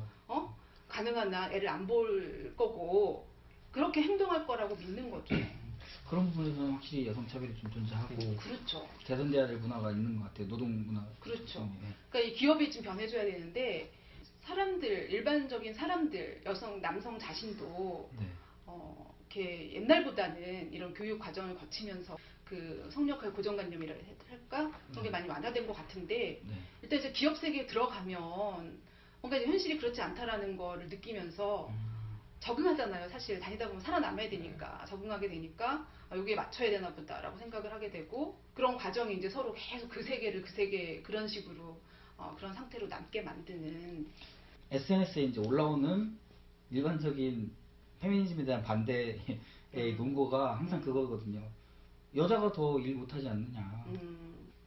가능한 한 애를 안 볼 거고 그렇게 행동할 거라고 믿는 거죠. 그런 부분에서는 확실히 여성 차별이 좀 존재하고 그렇죠. 개선돼야 될 문화가 있는 것 같아요. 노동 문화. 그렇죠. 네. 그러니까 이 기업이 좀 변해줘야 되는데 사람들 일반적인 사람들 여성 남성 자신도 네. 이렇게 옛날보다는 이런 교육 과정을 거치면서 그 성역할 고정관념이라 할까 그런 게 많이 완화된 것 같은데 네. 일단 이제 기업 세계에 들어가면 뭔가 이제 현실이 그렇지 않다라는 거를 느끼면서 적응하잖아요. 사실 다니다 보면 살아남아야 되니까 적응하게 되니까 여기에 맞춰야 되나 보다라고 생각을 하게 되고 그런 과정이 이제 서로 계속 그 세계 그런 식으로 그런 상태로 남게 만드는 SNS에 이제 올라오는 일반적인 페미니즘에 대한 반대의 논거가 항상 그거거든요. 여자가 더 일 못하지 않느냐.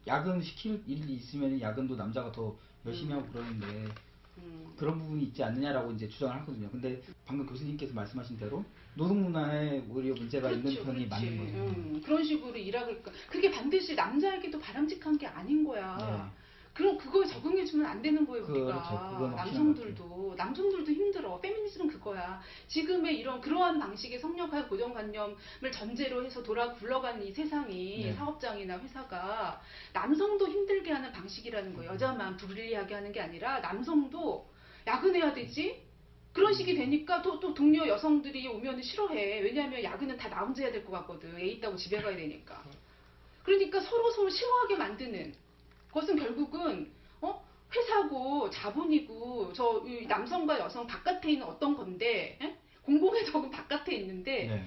야근 시킬 일이 있으면 야근도 남자가 더 열심히 하고 그러는데 그런 부분이 있지 않느냐라고 이제 주장을 하거든요. 근데 방금 교수님께서 말씀하신 대로 노동 문화에 오히려 문제가 있는 편이 맞는 거죠. 그런 식으로 일하게끔 그게 반드시 남자에게도 바람직한 게 아닌 거야. 네. 그럼 그거에 적응해주면 안 되는 거예요, 우리가. 그렇죠. 그건 남성들도 힘들어. 페미니즘은 그거야. 지금의 그러한 방식의 성역할 고정관념을 전제로 해서 굴러가는 이 세상이 네. 사업장이나 회사가 남성도 힘들게 하는 방식이라는 거예요. 여자만 불리하게 하는 게 아니라 남성도 야근해야 되지? 그런 식이 되니까 또 동료 여성들이 오면 싫어해. 왜냐하면 야근은 다 나 혼자 해야 될 것 같거든. 애 있다고 집에 가야 되니까. 그러니까 서로 싫어하게 만드는 그것은 결국은 회사고 자본이고 이 남성과 여성 바깥에 있는 어떤 건데 공공의 적은 바깥에 있는데 네.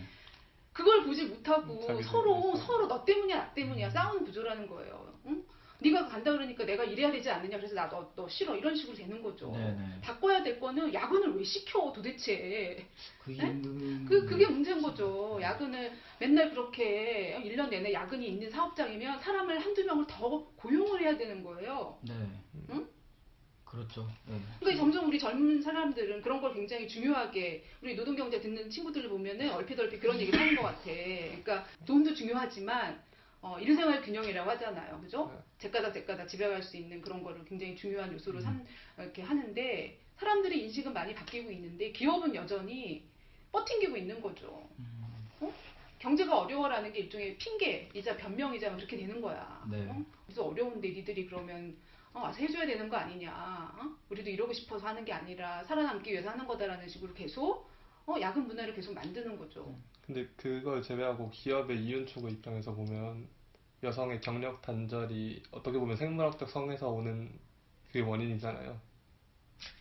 그걸 보지 못하고 자기들끼리 서로 너 때문이야 나 때문이야 싸우는 구조라는 거예요. 응? 네가 간다 그러니까 내가 이래야 되지 않느냐 그래서 나 너 싫어 이런 식으로 되는 거죠. 네네. 바꿔야 될 거는 야근을 왜 시켜 도대체. 그게 그게 문제인 거죠. 야근을 맨날 그렇게 1년 내내 야근이 있는 사업장이면 사람을 한두 명을 더 고용을 해야 되는 거예요. 네. 응? 그렇죠. 네. 그러니까 점점 우리 젊은 사람들은 그런 걸 굉장히 중요하게 우리 노동경제 듣는 친구들을 보면은 얼핏 그런 얘기를 하는 것 같아. 그러니까 돈도 중요하지만 일생활 균형이라고 하잖아요. 그죠? 제까다 집에 갈 수 있는 그런 거를 굉장히 중요한 요소로 이렇게 하는데 사람들의 인식은 많이 바뀌고 있는데 기업은 여전히 버팅기고 있는 거죠. 어? 경제가 어려워라는 게 일종의 핑계이자 변명이자 그렇게 되는 거야. 네. 그래서 어려운데 니들이 그러면 와서 해줘야 되는 거 아니냐. 우리도 이러고 싶어서 하는 게 아니라 살아남기 위해서 하는 거다라는 식으로 계속 야근 문화를 계속 만드는 거죠. 근데 그걸 제외하고 기업의 이윤 추구 입장에서 보면 여성의 경력 단절이 어떻게 보면 생물학적 성에서 오는 그게 원인이잖아요.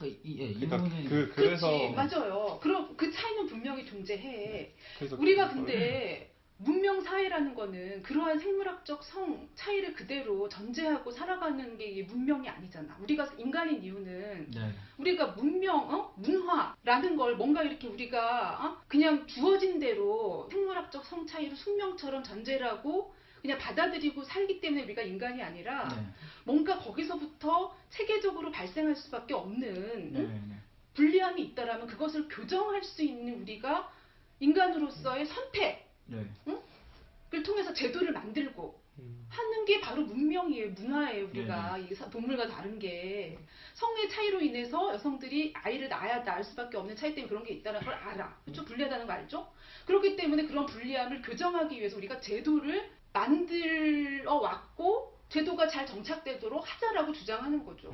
이 그러니까 부분은 그래서 그치, 맞아요. 그럼 그 차이는 분명히 존재해. 그래서 우리가 그걸- 근데 문명 사회라는 거는 그러한 생물학적 성 차이를 그대로 전제하고 살아가는 게 이게 문명이 아니잖아. 우리가 인간인 이유는 네. 우리가 문명, 문화라는 걸 뭔가 이렇게 우리가 그냥 주어진 대로 생물학적 성 차이를 숙명처럼 전제를 하고 그냥 받아들이고 살기 때문에 우리가 인간이 아니라 네. 뭔가 거기서부터 체계적으로 발생할 수밖에 없는 네. 네. 불리함이 있다라면 그것을 교정할 수 있는 우리가 인간으로서의 선택을 네. 통해서 제도를 만들고 음, 하는 게 바로 문명이에요, 문화예요. 우리가 이 동물과 다른 게 성의 차이로 인해서 여성들이 아이를 낳을 수밖에 없는 차이 때문에 그런 게 있다는 걸 알아. 좀 불리하다는 거 알죠? 그렇기 때문에 그런 불리함을 교정하기 위해서 우리가 제도를 만들어 왔고 제도가 잘 정착되도록 하자라고 주장하는 거죠.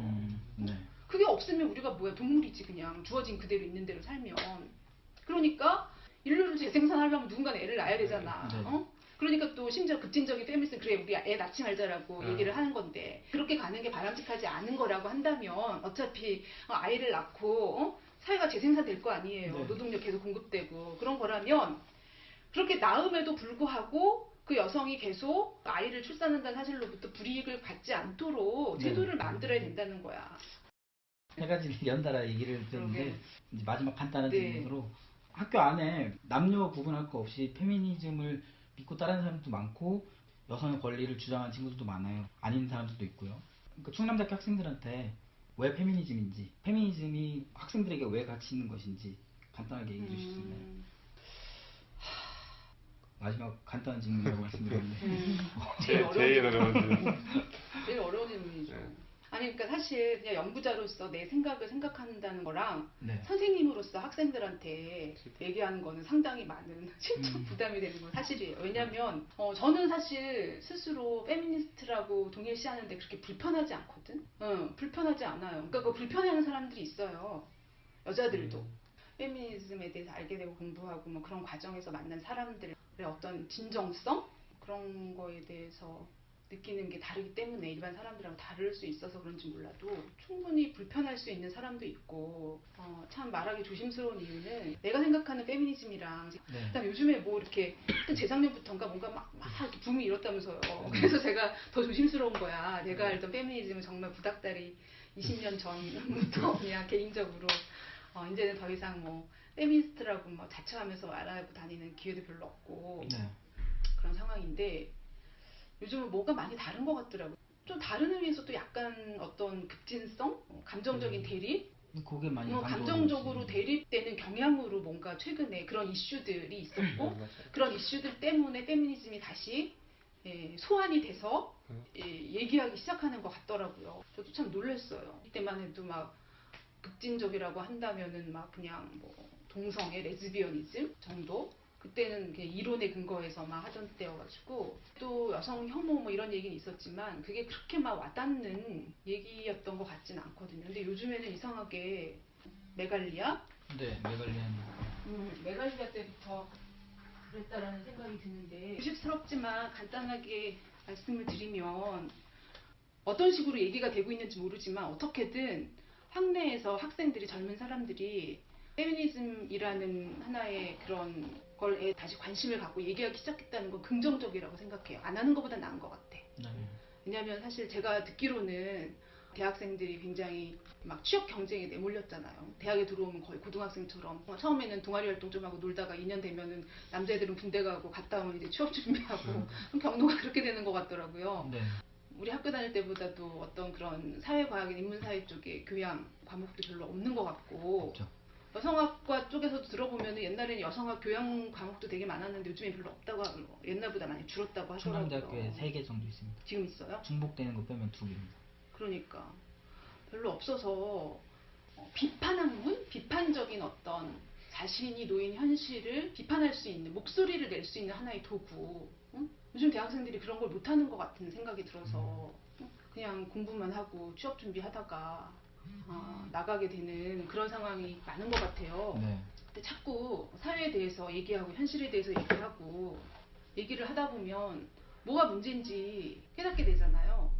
네. 그게 없으면 우리가 뭐야, 동물이지. 그냥 주어진 그대로 있는 대로 살면. 그러니까 인류를 재생산하려면 누군가는 애를 낳아야 되잖아. 네. 그러니까 또 심지어 급진적인 페미니스트는 그래 우리 애 낳지 말자라고 얘기를 하는 건데 그렇게 가는 게 바람직하지 않은 거라고 한다면 어차피 아이를 낳고 사회가 재생산될 거 아니에요. 네. 노동력 계속 공급되고 그런 거라면 그렇게 낳음에도 불구하고 그 여성이 계속 아이를 출산한다는 사실로부터 불이익을 받지 않도록 네. 제도를 만들어야 된다는 거야. 세 가지 연달아 얘기를 들었는데 그러게. 이제 마지막 간단한 네. 질문으로 학교 안에 남녀 구분할 거 없이 페미니즘을 믿고 따르는 사람도 많고 여성의 권리를 주장하는 친구들도 많아요. 아닌 사람들도 있고요. 그러니까 충남대학교 학생들한테 왜 페미니즘인지, 페미니즘이 학생들에게 왜 가치 있는 것인지 간단하게 얘기해 주실 수 있나요? 마지막 간단한 질문이라고 말씀드렸는데 제일 어려운 질문. 제일 어려운 질문이죠. 네. 아니 그러니까 사실 그냥 연구자로서 내 생각을 생각한다는 거랑 네. 선생님으로서 학생들한테 얘기하는 거는 상당히 많은 심적 부담이 되는 건 사실이에요. 왜냐면 저는 사실 스스로 페미니스트라고 동일시하는데 그렇게 불편하지 않거든. 불편하지 않아요. 그러니까 그 불편해하는 사람들이 있어요. 여자들도. 페미니즘에 대해서 알게 되고 공부하고 뭐 그런 과정에서 만난 사람들의 어떤 진정성 그런 거에 대해서 느끼는 게 다르기 때문에 일반 사람들하고 다를 수 있어서 그런지 몰라도 충분히 불편할 수 있는 사람도 있고 참 말하기 조심스러운 이유는 내가 생각하는 페미니즘이랑 네. 그다음 요즘에 뭐 이렇게 재작년부터인가 뭔가 막 이렇게 붐이 일었다면서요. 그래서 제가 더 조심스러운 거야. 내가 알던 페미니즘은 정말 구닥다리 20년 전부터 그냥 개인적으로 이제는 더 이상 뭐 페미니스트라고 뭐 자처하면서 말하고 다니는 기회도 별로 없고 네. 그런 상황인데 요즘은 뭐가 많이 다른 것 같더라고요. 좀 다른 의미에서도 약간 어떤 급진성, 감정적인 대립, 그게 많이 감정적으로 대립되는 경향으로 뭔가 최근에 그런 이슈들이 있었고 맞아요. 그런 이슈들 때문에 페미니즘이 다시 소환이 돼서 얘기하기 시작하는 것 같더라고요. 저도 참 놀랐어요. 이때만 해도 막 급진적이라고 한다면은 막 그냥 뭐 동성애, 레즈비언이즘 정도? 그때는 그냥 이론에 근거해서 막 하던 때여가지고 또 여성 혐오 뭐 이런 얘기는 있었지만 그게 그렇게 막 와닿는 얘기였던 것 같진 않거든요. 근데 요즘에는 이상하게 메갈리아? 네, 메갈리안. 메갈리아 때부터 그랬다라는 생각이 드는데 유식스럽지만 간단하게 말씀을 드리면 어떤 식으로 얘기가 되고 있는지 모르지만 어떻게든 학내에서 학생들이 젊은 사람들이 페미니즘이라는 하나의 그런 걸에 다시 관심을 갖고 얘기하기 시작했다는 건 긍정적이라고 생각해요. 안 하는 것보다 나은 것 같아. 네. 왜냐하면 사실 제가 듣기로는 대학생들이 굉장히 막 취업 경쟁에 내몰렸잖아요. 대학에 들어오면 거의 고등학생처럼 처음에는 동아리 활동 좀 하고 놀다가 2년 되면은 남자애들은 군대 가고 갔다 오면 이제 취업 준비하고 경로가 그렇게 되는 것 같더라고요. 네. 우리 학교 다닐 때보다도 어떤 그런 사회과학이나 인문사회 쪽에 교양 과목도 별로 없는 것 같고 없죠. 여성학과 쪽에서도 들어보면 옛날에는 여성학 교양 과목도 되게 많았는데 요즘엔 별로 없다고 옛날보다 많이 줄었다고 하더라고요. 충남대학교에 3개 정도 있습니다. 지금 있어요? 중복되는 거 빼면 2개입니다. 그러니까 별로 없어서 비판학문, 비판적인 어떤 자신이 놓인 현실을 비판할 수 있는 목소리를 낼 수 있는 하나의 도구. 응? 요즘 대학생들이 그런 걸 못하는 것 같은 생각이 들어서 그냥 공부만 하고 취업 준비하다가 나가게 되는 그런 상황이 많은 것 같아요. 네. 근데 자꾸 사회에 대해서 얘기하고 현실에 대해서 얘기하고 얘기를 하다 보면 뭐가 문제인지 깨닫게 되잖아요.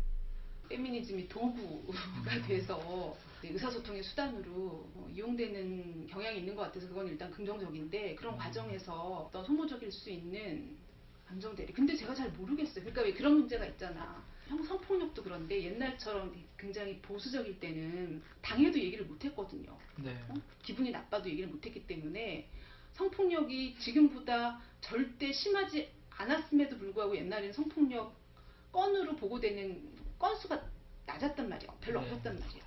페미니즘이 도구가 돼서 의사소통의 수단으로 이용되는 경향이 있는 것 같아서 그건 일단 긍정적인데 그런 과정에서 어떤 소모적일 수 있는 감정 대리. 근데 제가 잘 모르겠어요. 그러니까 왜 그런 문제가 있잖아. 성폭력도 그런데 옛날처럼 굉장히 보수적일 때는 당해도 얘기를 못했거든요. 네. 기분이 나빠도 얘기를 못했기 때문에 성폭력이 지금보다 절대 심하지 않았음에도 불구하고 옛날에는 성폭력 건으로 보고되는 건수가 낮았단 말이야. 별로 네. 없었단 말이야.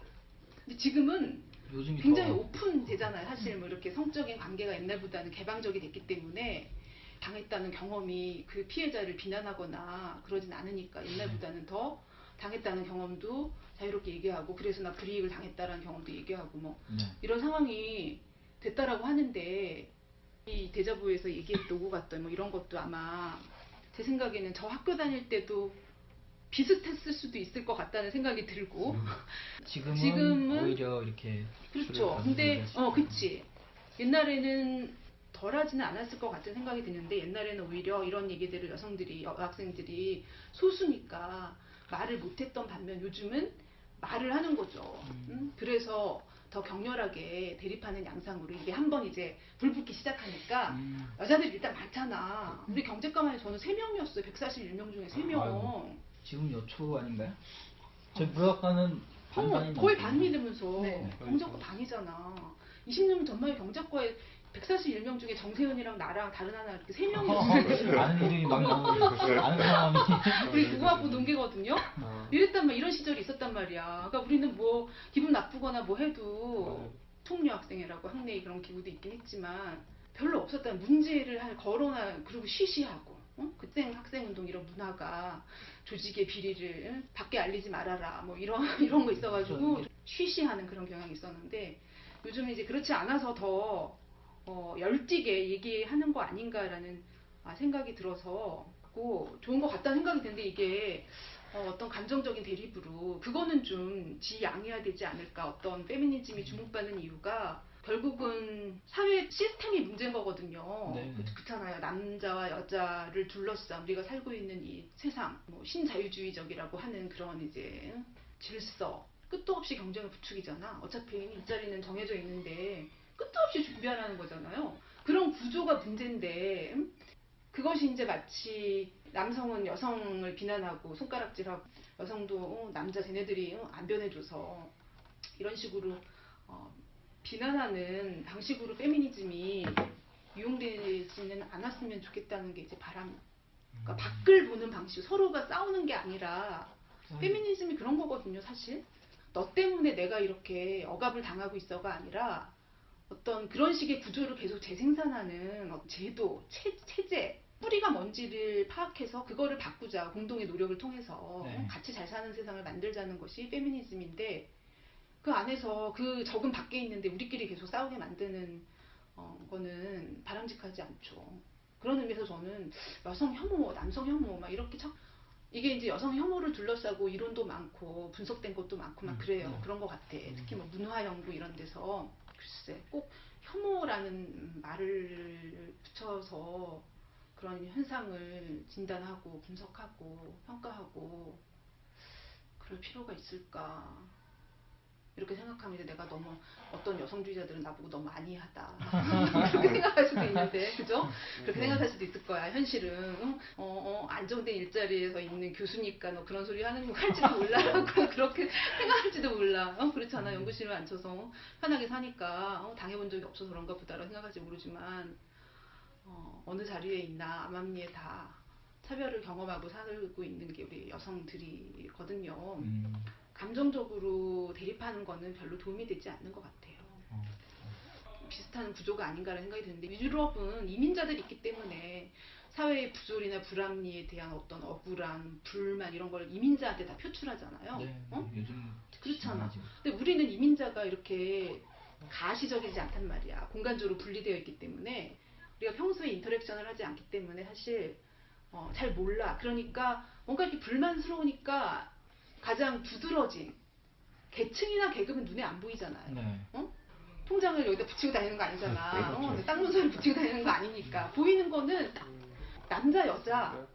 근데 지금은 요즘이 굉장히 더 오픈되잖아요. 사실 뭐 이렇게 성적인 관계가 옛날보다는 개방적이 됐기 때문에 당했다는 경험이 그 피해자를 비난하거나 그러진 않으니까 옛날보다는 더 당했다는 경험도 자유롭게 얘기하고 그래서 나 불이익을 당했다라는 경험도 얘기하고 뭐 네. 이런 상황이 됐다라고 하는데 이 대자보에서 얘기했던 오고 갔던 뭐 이런 것도 아마 제 생각에는 저 학교 다닐 때도 비슷했을 수도 있을 것 같다는 생각이 들고 지금은 오히려 이렇게 그렇죠. 근데 그치. 옛날에는 덜하지는 않았을 것 같은 생각이 드는데 옛날에는 오히려 이런 얘기들을 여성들이 여학생들이 소수니까 말을 못했던 반면 요즘은 말을 하는 거죠. 그래서 더 격렬하게 대립하는 양상으로 이게 한번 이제 불붙기 시작하니까 여자들이 일단 많잖아. 우리 경제과만에 저는 3명이었어요. 141명 중에 3명. 아이고. 지금 여초 아닌가요? 저희 물학과는 반반이 거의 넘거든요. 반이 되면서 네. 경제과 반이잖아. 20년 전만에 경제과에 141명 중에 정세현이랑 나랑 다른 하나 이렇게 3명이었어요. 아는 이름이 막 나오고 아는 사람이 우리 국어학부 농계거든요. 이랬단 말 이런 시절이 있었단 말이야. 그러니까 우리는 뭐 기분 나쁘거나 뭐 해도 통려 학생회라고 학내에 그런 기구도 있긴 했지만 별로 없었다는 문제를 거론하 그리고 쉬쉬하고 그때 학생운동 이런 문화가 조직의 비리를 밖에 알리지 말아라 뭐 이런 거 있어가지고 쉬쉬하는 그런 경향이 있었는데 요즘은 이제 그렇지 않아서 더 열띠게 얘기하는 거 아닌가라는 생각이 들어서 좋은 것 같다는 생각이 드는데 이게 어떤 감정적인 대립으로 그거는 좀 지양해야 되지 않을까. 어떤 페미니즘이 주목받는 이유가 결국은 사회 시스템이 문제인 거거든요. 네. 그렇잖아요. 남자와 여자를 둘러싼 우리가 살고 있는 이 세상, 뭐 신자유주의적이라고 하는 그런 이제 질서, 끝도 없이 경쟁을 부추기잖아. 어차피 일자리는 정해져 있는데 끝도 없이 준비하라는 거잖아요. 그런 구조가 문제인데 그것이 이제 마치 남성은 여성을 비난하고 손가락질하고 여성도 남자 쟤네들이 안 변해줘서 이런 식으로 비난하는 방식으로 페미니즘이 이용되지는 않았으면 좋겠다는 게 이제 바람. 그러니까 밖을 보는 방식, 서로가 싸우는 게 아니라 페미니즘이 그런 거거든요, 사실. 너 때문에 내가 이렇게 억압을 당하고 있어가 아니라 어떤 그런 식의 구조를 계속 재생산하는 제도, 체제, 뿌리가 뭔지를 파악해서 그거를 바꾸자. 공동의 노력을 통해서 네. 같이 잘 사는 세상을 만들자는 것이 페미니즘인데 그 안에서 그 적은 밖에 있는데 우리끼리 계속 싸우게 만드는 거는 바람직하지 않죠. 그런 의미에서 저는 여성 혐오, 남성 혐오 막 이렇게 이게 이제 여성 혐오를 둘러싸고 이론도 많고 분석된 것도 많고 막 그래요. 그런 것 같아. 특히 뭐 문화 연구 이런 데서 글쎄 꼭 혐오라는 말을 붙여서 그런 현상을 진단하고 분석하고 평가하고 그럴 필요가 있을까. 이렇게 생각하면 이제 내가 너무 어떤 여성주의자들은 나보고 너무 아니하다 그렇게 생각할 수도 있는데 그죠? 그렇게 생각할 수도 있을 거야. 현실은 안정된 일자리에서 있는 교수니까 너 그런 소리 하는 거 할지도 몰라라고 그렇게 생각할지도 몰라. 그렇잖아. 연구실에 앉혀서 편하게 사니까 당해본 적이 없어서 그런가 보다라고 생각할지 모르지만 어느 자리에 있나 암암리에 다 차별을 경험하고 살고 있는 게 우리 여성들이거든요. 감정적으로 대립하는 거는 별로 도움이 되지 않는 것 같아요. 비슷한 구조가 아닌가라는 생각이 드는데 유럽은 이민자들이 있기 때문에 사회의 부조리나 불합리에 대한 어떤 억울함, 불만 이런 걸 이민자한테 다 표출하잖아요. 네, 어? 요즘 그렇잖아. 많아지고. 근데 우리는 이민자가 이렇게 가시적이지 않단 말이야. 공간적으로 분리되어 있기 때문에 우리가 평소에 인터랙션을 하지 않기 때문에 사실 잘 몰라. 그러니까 뭔가 이렇게 불만스러우니까 가장 두드러진 계층이나 계급은 눈에 안 보이잖아요. 네. 통장을 여기다 붙이고 다니는 거 아니잖아. 그렇죠. 땅 문서를 붙이고 다니는 거 아니니까. 보이는 거는 딱 남자, 여자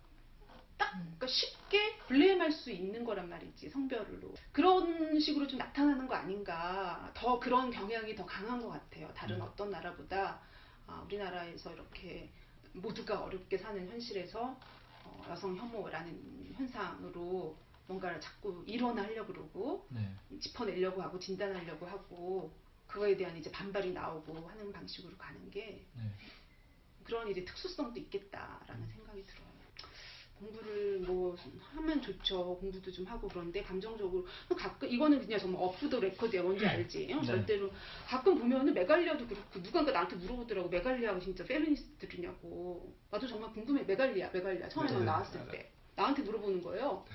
딱 그러니까 쉽게 블레임할 수 있는 거란 말이지, 성별로. 그런 식으로 좀 나타나는 거 아닌가. 더 그런 경향이 더 강한 것 같아요. 다른 어떤 나라보다. 우리나라에서 이렇게 모두가 어렵게 사는 현실에서 여성 혐오라는 현상으로 뭔가를 자꾸 일원하려고 그러고 네. 짚어내려고 하고 진단하려고 하고 그거에 대한 이제 반발이 나오고 하는 방식으로 가는 게 네. 그런 이제 특수성도 있겠다라는 생각이 들어요. 공부를 뭐 하면 좋죠. 공부도 좀 하고 그런데 감정적으로 가끔 이거는 그냥 정말 오프 더 레코드야. 뭔지 알지? 네. 절대로 가끔 보면은 메갈리아도 그렇고 누군가 나한테 물어보더라고. 메갈리아가 진짜 페미니스트들이냐고. 나도 정말 궁금해. 메갈리아 처음에 네. 나왔을 때 나한테 물어보는 거예요.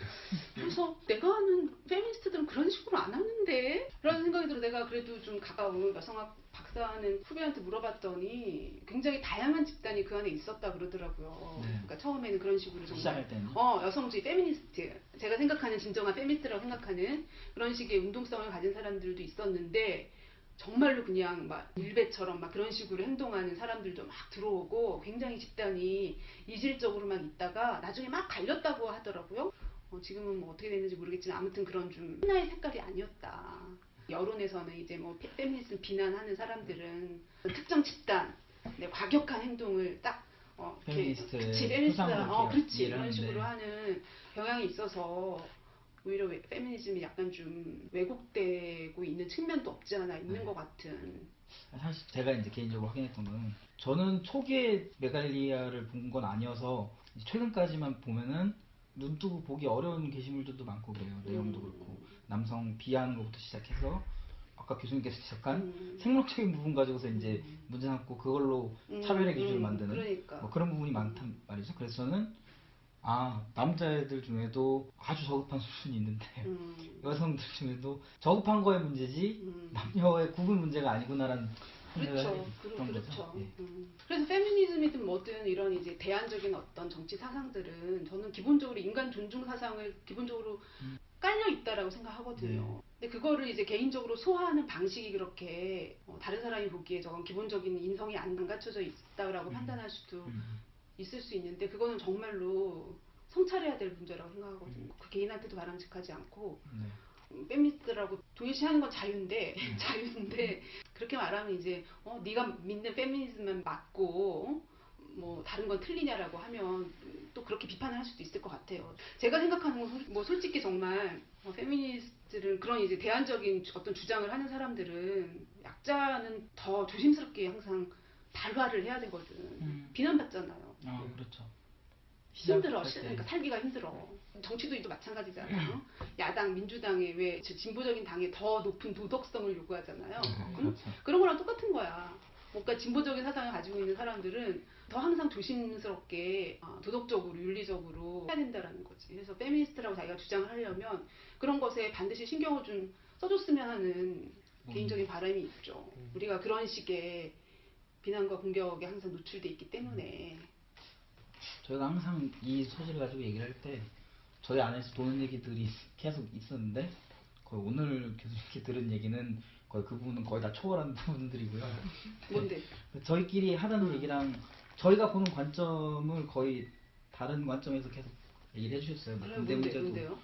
그래서 내가 아는 페미니스트들은 그런 식으로 안 하는데? 라는 생각이 들어. 내가 그래도 좀 가까운 여성학 박사하는 후배한테 물어봤더니 굉장히 다양한 집단이 그 안에 있었다 그러더라고요. 네. 그러니까 처음에는 그런 식으로 정말 시작할 때는. 여성주의 페미니스트, 제가 생각하는 진정한 페미니스트라고 생각하는 그런 식의 운동성을 가진 사람들도 있었는데 정말로 그냥 막 일베처럼 막 그런 식으로 행동하는 사람들도 막 들어오고 굉장히 집단이 이질적으로만 있다가 나중에 막 갈렸다고 하더라고요. 지금은 뭐 어떻게 됐는지 모르겠지만 아무튼 그런 좀 하나의 색깔이 아니었다. 여론에서는 이제 뭐 페미니스트 비난하는 사람들은 특정 집단, 과격한 행동을 딱 페미니스트의 그치, 페미니스트, 표상으로 그렇지 이해를 그런 하는데. 식으로 하는 경향이 있어서 오히려 페미니즘이 약간 좀 왜곡되고 있는 측면도 없지 않아 있는 네. 것 같은. 사실 제가 이제 개인적으로 확인했던 거는 저는 초기에 메갈리아를 본 건 아니어서 최근까지만 보면은 눈 뜨고 보기 어려운 게시물들도 많고 그래요. 내용도 그렇고 남성 비하하는 것부터 시작해서 아까 교수님께서 지적한 생물학적인 부분 가지고서 이제 문제 삼고 그걸로 차별의 기준을 만드는 그러니까. 뭐 그런 부분이 많단 말이죠. 그래서 저는 남자애들 중에도 아주 저급한 수준이 있는데 여성들 중에도 저급한 거의 문제지 남녀의 구분 문제가 아니구나라는 생각을 하게 됐던 거죠. 예. 그래서 페미니즘이든 뭐든 이런 이제 대안적인 어떤 정치 사상들은 저는 기본적으로 인간 존중 사상을 기본적으로 깔려 있다라고 생각하거든요. 네. 근데 그거를 이제 개인적으로 소화하는 방식이 그렇게 다른 사람이 보기에 저건 기본적인 인성이 안 갖춰져 있다라고 판단할 수도 있을 수 있는데 그거는 정말로 성찰해야 될 문제라고 생각하거든요. 그 개인한테도 바람직하지 않고 네. 페미니스트라고 동일시하는 건 자유인데 자유인데 그렇게 말하면 이제 네가 믿는 페미니즘만 맞고 뭐 다른 건 틀리냐라고 하면 또 그렇게 비판을 할 수도 있을 것 같아요. 제가 생각하는 건 뭐 솔직히 정말 페미니스트들은 그런 이제 대안적인 어떤 주장을 하는 사람들은 약자는 더 조심스럽게 항상 발화를 해야 되거든. 비난받잖아요. 그렇죠. 힘들어. 시작할 때. 그러니까 살기가 힘들어. 정치도 마찬가지잖아요. 야당, 민주당의 왜 진보적인 당에 더 높은 도덕성을 요구하잖아요. 응? 그렇죠. 그런 거랑 똑같은 거야. 뭔가 진보적인 사상을 가지고 있는 사람들은 더 항상 조심스럽게 도덕적으로, 윤리적으로 해야 된다라는 거지. 그래서 페미니스트라고 자기가 주장을 하려면 그런 것에 반드시 신경을 좀 써줬으면 하는 개인적인 바람이 있죠. 우리가 그런 식의 비난과 공격에 항상 노출돼 있기 때문에. 저희가 항상 이 소재를 가지고 얘기를 할 때 저희 안에서 도는 얘기들이 계속 있었는데 거의 오늘 교수님께 들은 얘기는 거의 그 부분은 거의 다 초월한 부분들이고요. 뭔데? 저희끼리 하던 얘기랑 저희가 보는 관점을 거의 다른 관점에서 계속 얘기를 해주셨어요. 그래, 군대 문제도 뭔데요?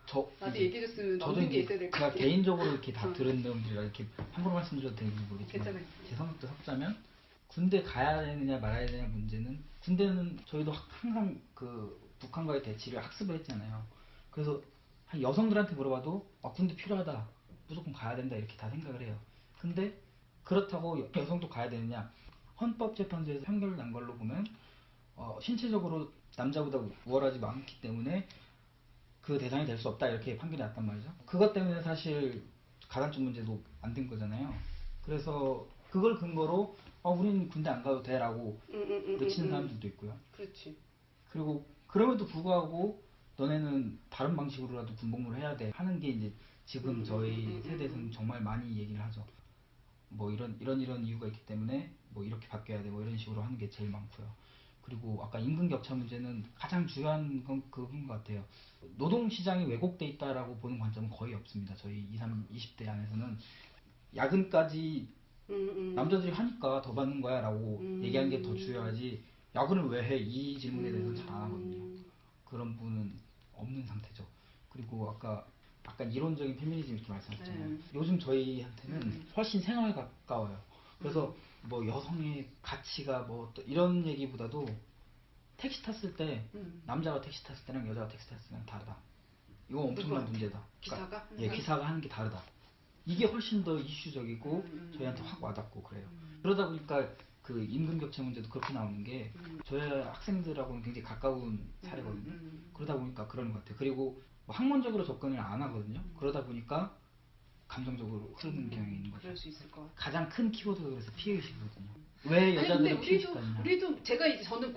그렇고 나한테 얘기해줬으면 저도 얻는 게 이제 있어야 될 것 제가 같아. 개인적으로 이렇게 다 들은 내용들이라 이렇게 함부로 말씀드려도 되는지 모르겠지만 괜찮아요. 제 성격도 섞자면 군대 가야 되느냐 말아야 되느냐 문제는 군대는 저희도 항상 그 북한과의 대치를 학습을 했잖아요. 그래서 한 여성들한테 물어봐도 군대 필요하다 무조건 가야 된다 이렇게 다 생각을 해요. 근데 그렇다고 여성도 가야 되느냐 헌법재판소에서 판결 난 걸로 보면 신체적으로 남자보다 우월하지 않기 때문에 그 대상이 될 수 없다 이렇게 판결이 났단 말이죠. 그것 때문에 사실 가산점 문제도 안 된 거잖아요. 그래서 그걸 근거로 우리는 군대 안 가도 돼라고 외치는 사람들도 있고요. 그렇지. 그리고 그럼에도 불구하고 너네는 다른 방식으로라도 군복무를 해야 돼 하는 게 이제 지금 저희 세대에서는 정말 많이 얘기를 하죠. 뭐 이런 이유가 있기 때문에 뭐 이렇게 바뀌어야 돼 뭐 이런 식으로 하는 게 제일 많고요. 그리고 아까 임금 격차 문제는 가장 중요한 건 그건 것 같아요. 노동 시장이 왜곡돼 있다라고 보는 관점은 거의 없습니다. 저희 20대 안에서는 야근까지 남자들이 하니까 더 받는 거야 라고 얘기하는 게 더 중요하지 야근을 왜 해? 이 질문에 대해서는 잘 안 하거든요. 그런 부분은 없는 상태죠. 그리고 아까 약간 이론적인 페미니즘 이렇게 말씀하셨잖아요. 요즘 저희한테는 훨씬 생활에 가까워요. 그래서 뭐 여성의 가치가 뭐 또 이런 얘기보다도 택시 탔을 때 남자가 택시 탔을 때랑 여자가 택시 탔을 때랑 다르다. 이건 엄청난 문제다. 기사가? 예, 기사가 하는 게 다르다. 이게 훨씬 더 이슈적이고 저희한테 확 와닿고 그래요. 그러다 보니까 그 임금 격차 문제도 그렇게 나오는 게 저희 학생들하고는 굉장히 가까운 사례거든요. 그러다 보니까 그러는 것 같아요. 그리고 뭐 학문적으로 접근을 안 하거든요. 그러다 보니까 감정적으로 흐르는 경향이 있는 거죠. 그럴 수 있을 것 같아요. 가장 큰 키워드가 그래서 피해의식이거든요. 왜 근데 여자들은 피해의식 가느냐. 우리도 제가 이제 저는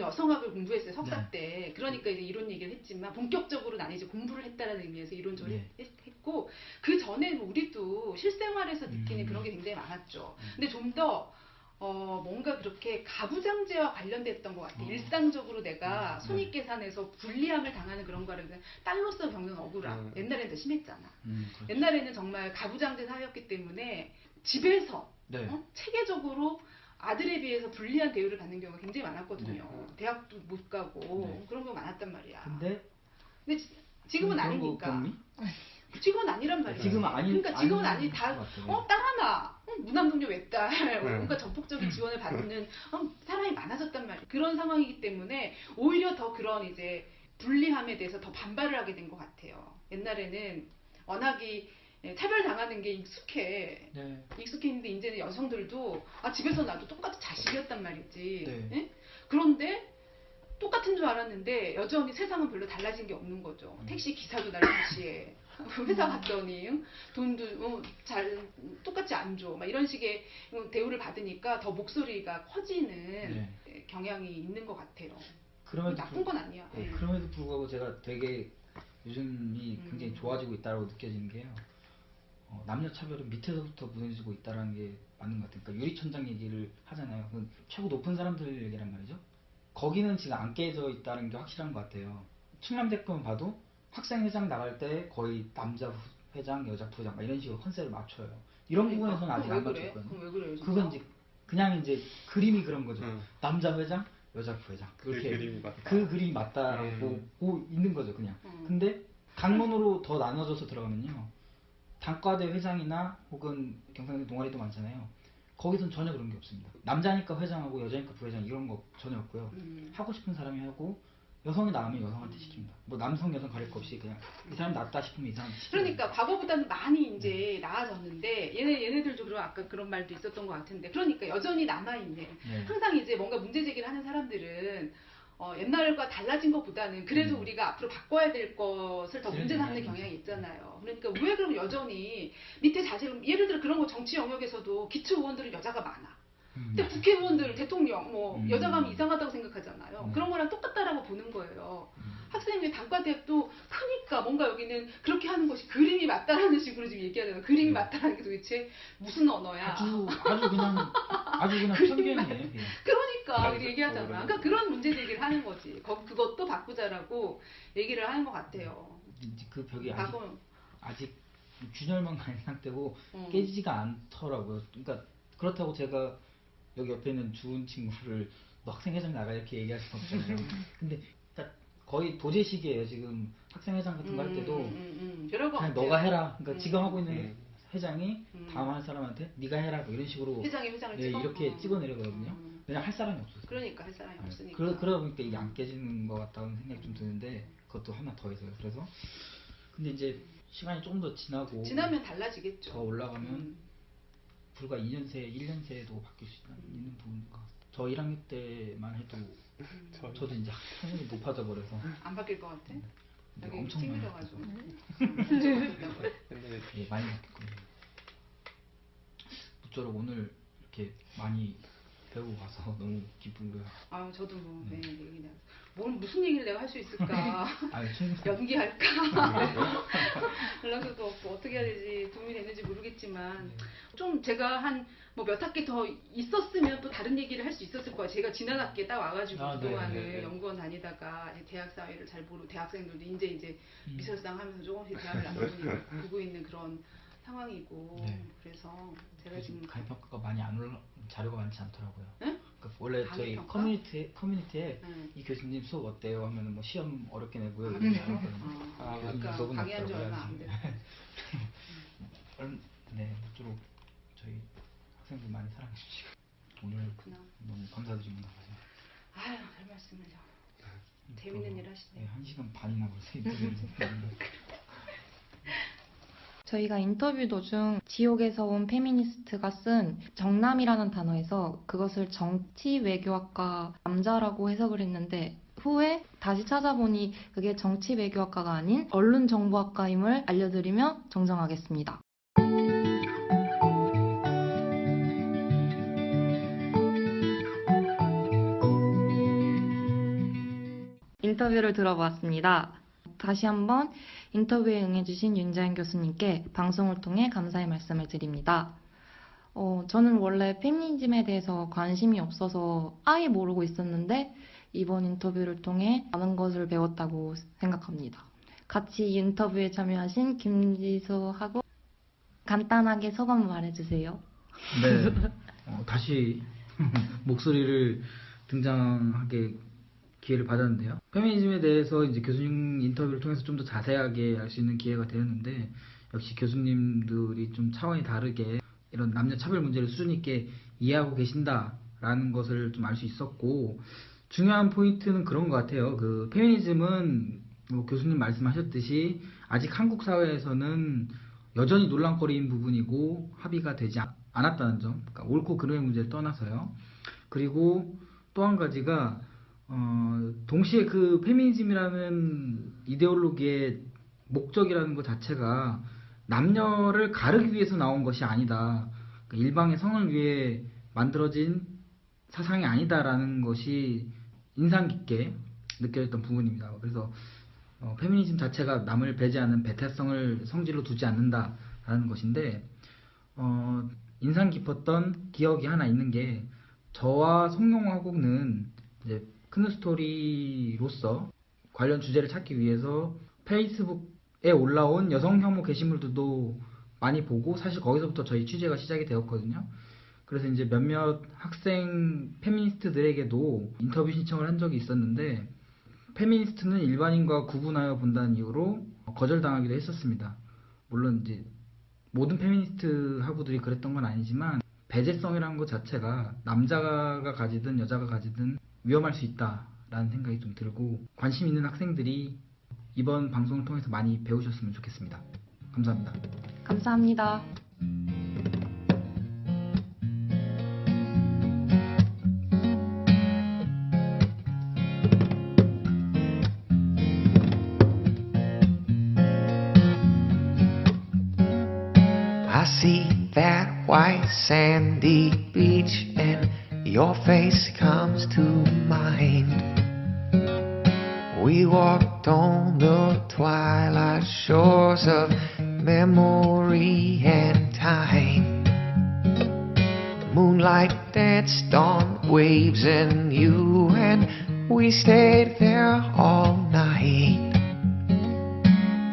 여성학을 공부했어요 석사 때. 그러니까 이제 이런 얘기를 했지만 본격적으로 나는 이제 공부를 했다라는 의미에서 이론적으로 했고 그 전에 우리도 실생활에서 느끼는 그런 게 굉장히 많았죠. 근데 좀 더 뭔가 그렇게 가부장제와 관련됐던 것 같아요. 일상적으로 내가 손익계산에서 불리함을 당하는 그런 거를 딸로서 겪는 억울함. 옛날에는 더 심했잖아. 그렇죠. 옛날에는 정말 가부장제 사회였기 때문에 집에서 네. 체계적으로 아들에 비해서 불리한 대우를 받는 경우가 굉장히 많았거든요. 대학도 못 가고 그런 경우가 많았단 말이야. 근데 지금은 그런 거 아니니까. 경미? 지금은 아니란 말이야. 지금은 그러니까 지금은 아닌 아니 다 것 같아요. 딸 하나 무남동료 외딸 뭔가 전폭적인 지원을 받는 사람이 많아졌단 말이야. 그런 상황이기 때문에 오히려 더 그런 이제 불리함에 대해서 더 반발을 하게 된 것 같아요. 옛날에는 워낙이 차별당하는 게 익숙했는데 이제는 여성들도 집에서 나도 똑같은 자식이었단 말이지. 네. 그런데 똑같은 줄 알았는데 여전히 세상은 별로 달라진 게 없는 거죠. 택시 기사도 날 무시해. 회사 갔더니 돈도 똑같이 안 줘. 막 이런 식의 대우를 받으니까 더 목소리가 커지는 경향이 있는 것 같아요. 나쁜 건 아니야. 그럼에도 불구하고 제가 되게 요즘이 굉장히 좋아지고 있다고 느껴지는 게요. 남녀 차별은 밑에서부터 무너지고 있다는 게 맞는 것 같아요. 그러니까 유리천장 얘기를 하잖아요. 그 최고 높은 사람들 얘기란 말이죠. 거기는 지금 안 깨져 있다는 게 확실한 것 같아요. 충남대학교만 봐도 학생회장 나갈 때 거의 남자 회장, 여자 부회장 이런 식으로 컨셉을 맞춰요. 이런 부분에서는 아직 안 맞췄거든요. 그럼 왜 그래요? 진짜? 그건 이제 그냥 이제 그림이 그런 거죠. 남자 회장, 여자 부회장 그렇게 그 그림이 맞다라고 보고 있는 거죠, 그냥. 근데 강론으로 더 나눠져서 들어가면요, 단과대 회장이나 혹은 경상대 동아리도 많잖아요. 거기선 전혀 그런 게 없습니다. 남자니까 회장하고 여자니까 부회장 이런 거 전혀 없고요. 하고 싶은 사람이 하고 여성이 나오면 여성한테 시킵니다. 뭐 남성 여성 가릴 거 없이 그냥 이 사람 낫다 싶으면 이 사람한테 시킵니다. 그러니까 과거보다는 많이 이제 나아졌는데 얘네들도 그런 아까 그런 말도 있었던 것 같은데 그러니까 여전히 남아있는 항상 이제 뭔가 문제 제기를 하는 사람들은 옛날과 달라진 것보다는 그래도 우리가 앞으로 바꿔야 될 것을 더 문제 삼는 경향이 있잖아요. 그러니까 왜 그럼 여전히 밑에 자질 예를 들어 그런 거 정치 영역에서도 기초 의원들은 여자가 많아. 근데 국회의원들, 대통령 여자가 하면 이상하다고 생각하잖아요. 그런 거랑 똑같다라고 보는 거예요. 학생회 단과대학도 크니까 뭔가 여기는 그렇게 하는 것이 그림이 맞다라는 식으로 지금 얘기하잖아요. 그림이 맞다라는 게 도대체 무슨 언어야? 아주 그냥 편견이에요. 그러니까 이렇게 얘기하잖아. 그러니까 그런 문제 제기를 하는 거지. 그것도 바꾸자라고 얘기를 하는 것 같아요. 그 벽이 아직 균열만 가는 상태고 깨지지가 않더라고요. 그러니까 그렇다고 제가 여기 옆에 있는 좋은 친구를 너 학생회장 나가 이렇게 얘기할 수는 없잖아요. 근데 거의 도제식이에요. 지금 학생회장 같은 거 할 때도 그냥 너가 해라. 그러니까 지금 하고 있는 회장이 다음 할 사람한테 네가 해라 뭐 이런 식으로 회장을 이렇게 찍어내려거든요. 왜냐면 할 사람이 없어서. 그러니까 할 사람이 없으니까. 그러다 보니까 이게 안 깨지는 것 같다는 생각이 좀 드는데 그것도 하나 더 해서요. 그래서 근데 이제 시간이 조금 더 지나면 달라지겠죠. 더 올라가면 불과 2년새, 1년새도 바뀔 수 있는 부분인 것 같아요. 저 1학년 때만 해도 저도 이제 학년이 높아져 버려서 안 바뀔 것 같아? 여기 엄청 많이 찡그려가지고 많이 바뀌었거든요. 무쪼록 오늘 이렇게 많이 배우고 가서 너무 기쁘고요. 아 저도 뭐 네. 네, 얘기나 무슨 얘기를 내가 할 수 있을까? 충분히. 연기할까? 연락도 없고 어떻게 해야 되지 도움이 되는지 모르겠지만 좀 제가 한 뭐 몇 학기 더 있었으면 또 다른 얘기를 할 수 있었을 거예요. 제가 지난 학기에 딱 와가지고 아, 네, 그동안을 네, 네. 연구원 다니다가 이제 대학 사회를 잘 모르고 대학생들도 이제 미술상 하면서 조금씩 대학을 앞두고 있는 그런 상황이고 네. 그래서 제가 지금 지금 가입평가가 많이 안 올라 자료가 많지 않더라고요. 응? 그러니까 원래 저희 가입평가? 커뮤니티에 응. 이 교수님 수업 어때요 하면은 뭐 시험 어렵게 내고요. 아, 이런 거 그래요? 하거든요. 아, 아, 그러니까 수업은 강의한 지 없더라고요. 얼마 안 됐어요. 네, 모쪼록 저희 학생들 많이 사랑해 주시고 오늘 그렇구나. 너무 감사드립니다. 아유, 별 말씀을요. 재밌는 일 하시네요. 네, 1시간 반이나 벌써 인터뷰를 했는데. 저희가 인터뷰 도중 지옥에서 온 페미니스트가 쓴 정남이라는 단어에서 그것을 정치 외교학과 남자라고 해석을 했는데 후에 다시 찾아보니 그게 정치 외교학과가 아닌 언론정보학과임을 알려드리며 정정하겠습니다. 인터뷰를 들어보았습니다. 다시 한번 인터뷰에 응해주신 윤자연 교수님께 방송을 통해 감사의 말씀을 드립니다. 저는 원래 페미니즘에 대해서 관심이 없어서 아예 모르고 있었는데 이번 인터뷰를 통해 많은 것을 배웠다고 생각합니다. 같이 인터뷰에 참여하신 김지수하고 간단하게 소감 말해주세요. 네, 다시 목소리를 등장하게 기회를 받았는데요. 페미니즘에 대해서 이제 교수님 인터뷰를 통해서 좀 더 자세하게 알 수 있는 기회가 되었는데 역시 교수님들이 좀 차원이 다르게 이런 남녀 차별 문제를 수준 있게 이해하고 계신다라는 것을 좀 알 수 있었고 중요한 포인트는 그런 것 같아요. 그 페미니즘은 뭐 교수님 말씀하셨듯이 아직 한국 사회에서는 여전히 논란거리인 부분이고 합의가 되지 않았다는 점, 그러니까 옳고 그름의 문제를 떠나서요. 그리고 또 한 가지가 동시에 그 페미니즘이라는 이데올로기의 목적이라는 것 자체가 남녀를 가르기 위해서 나온 것이 아니다. 그러니까 일방의 성을 위해 만들어진 사상이 아니다라는 것이 인상 깊게 느껴졌던 부분입니다. 그래서 페미니즘 자체가 남을 배제하는 배타성을 성질로 두지 않는다라는 것인데 인상 깊었던 기억이 하나 있는 게 저와 송영화국은 이제 큰 스토리로서 관련 주제를 찾기 위해서 페이스북에 올라온 여성 혐오 게시물들도 많이 보고 사실 거기서부터 저희 취재가 시작이 되었거든요. 그래서 이제 몇몇 학생 페미니스트들에게도 인터뷰 신청을 한 적이 있었는데 페미니스트는 일반인과 구분하여 본다는 이유로 거절당하기도 했었습니다. 물론 이제 모든 페미니스트 학우들이 그랬던 건 아니지만 배제성이라는 것 자체가 남자가 가지든 여자가 가지든 위험할 수 있다라는 생각이 좀 들고 관심 있는 학생들이 이번 방송을 통해서 많이 배우셨으면 좋겠습니다. 감사합니다. 감사합니다. I see that white sandy beach and your face comes to mind. We walked on the twilight shores of memory and time. Moonlight danced on waves and you and we stayed there all night.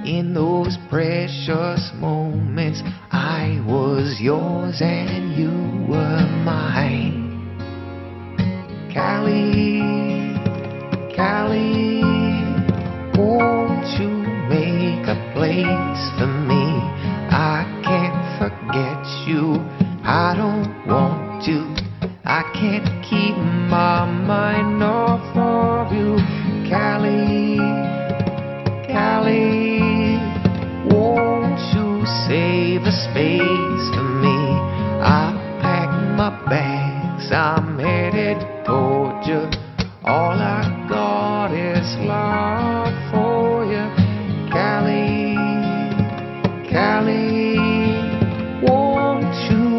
In those precious moments, I was yours and you were mine. Callie, Callie, won't you make a place for me? I can't forget you, I don't want to. I can't keep my mind off of you. Callie, Callie, won't you save a space for me? I'll pack my bags, I'm headed toward you. All I got is love for you. Callie, Callie, won't you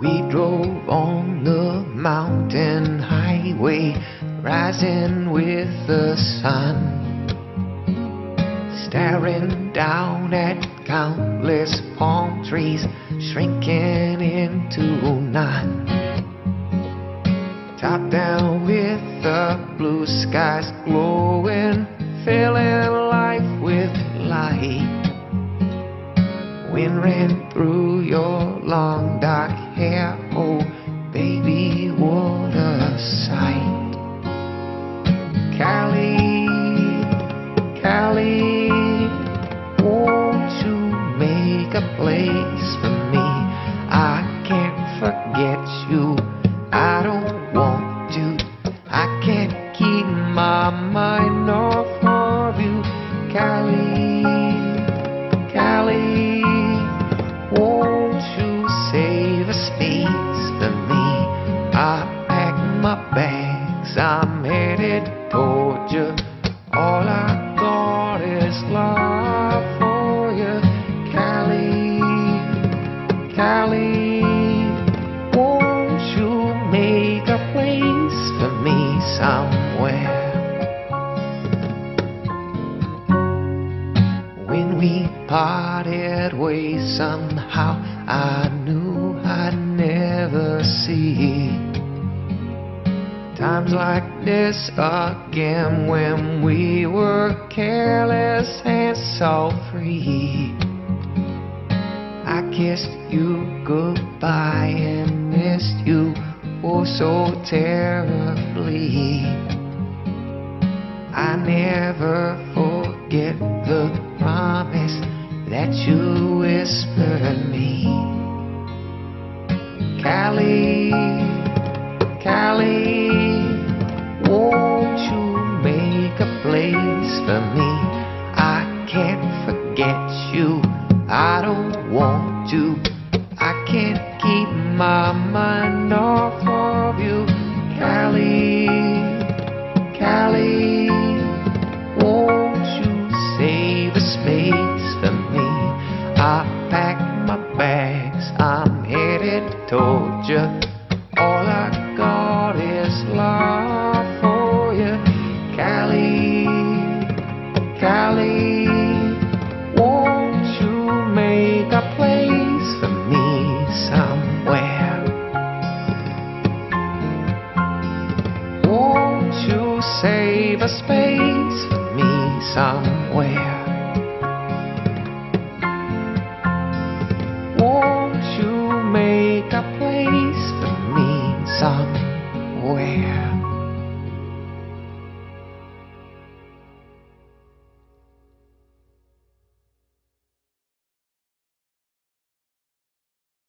We drove on the mountain highway, rising with the sun, staring down at countless palm trees, shrinking into none. Top down with the blue skies glowing, filling life with light. Wind ran through your long dark hair, oh baby, what a sight. Cali, Cali, won't you make a place for me? I can't forget you, I don't want to. I can't keep my mind off of you. Cali, Cali, won't you save a space for me? I pack my bags, I'm headed toward you. All I got is love for you. Cali, Cali, won't you make a place for me somewhere? When we parted ways, somehow I knew I'd never see times like this again, when we were careless and so free. I kissed you goodbye and missed you oh so terribly. I never forget the promise that you whispered me. Cali, Cali, won't you make a place for me? I can't forget you, I don't want to. I can't keep my mind off of you. Cali, Cali, won't you save a space for me? I pack my bags, I'm headed toward you. All I got is love.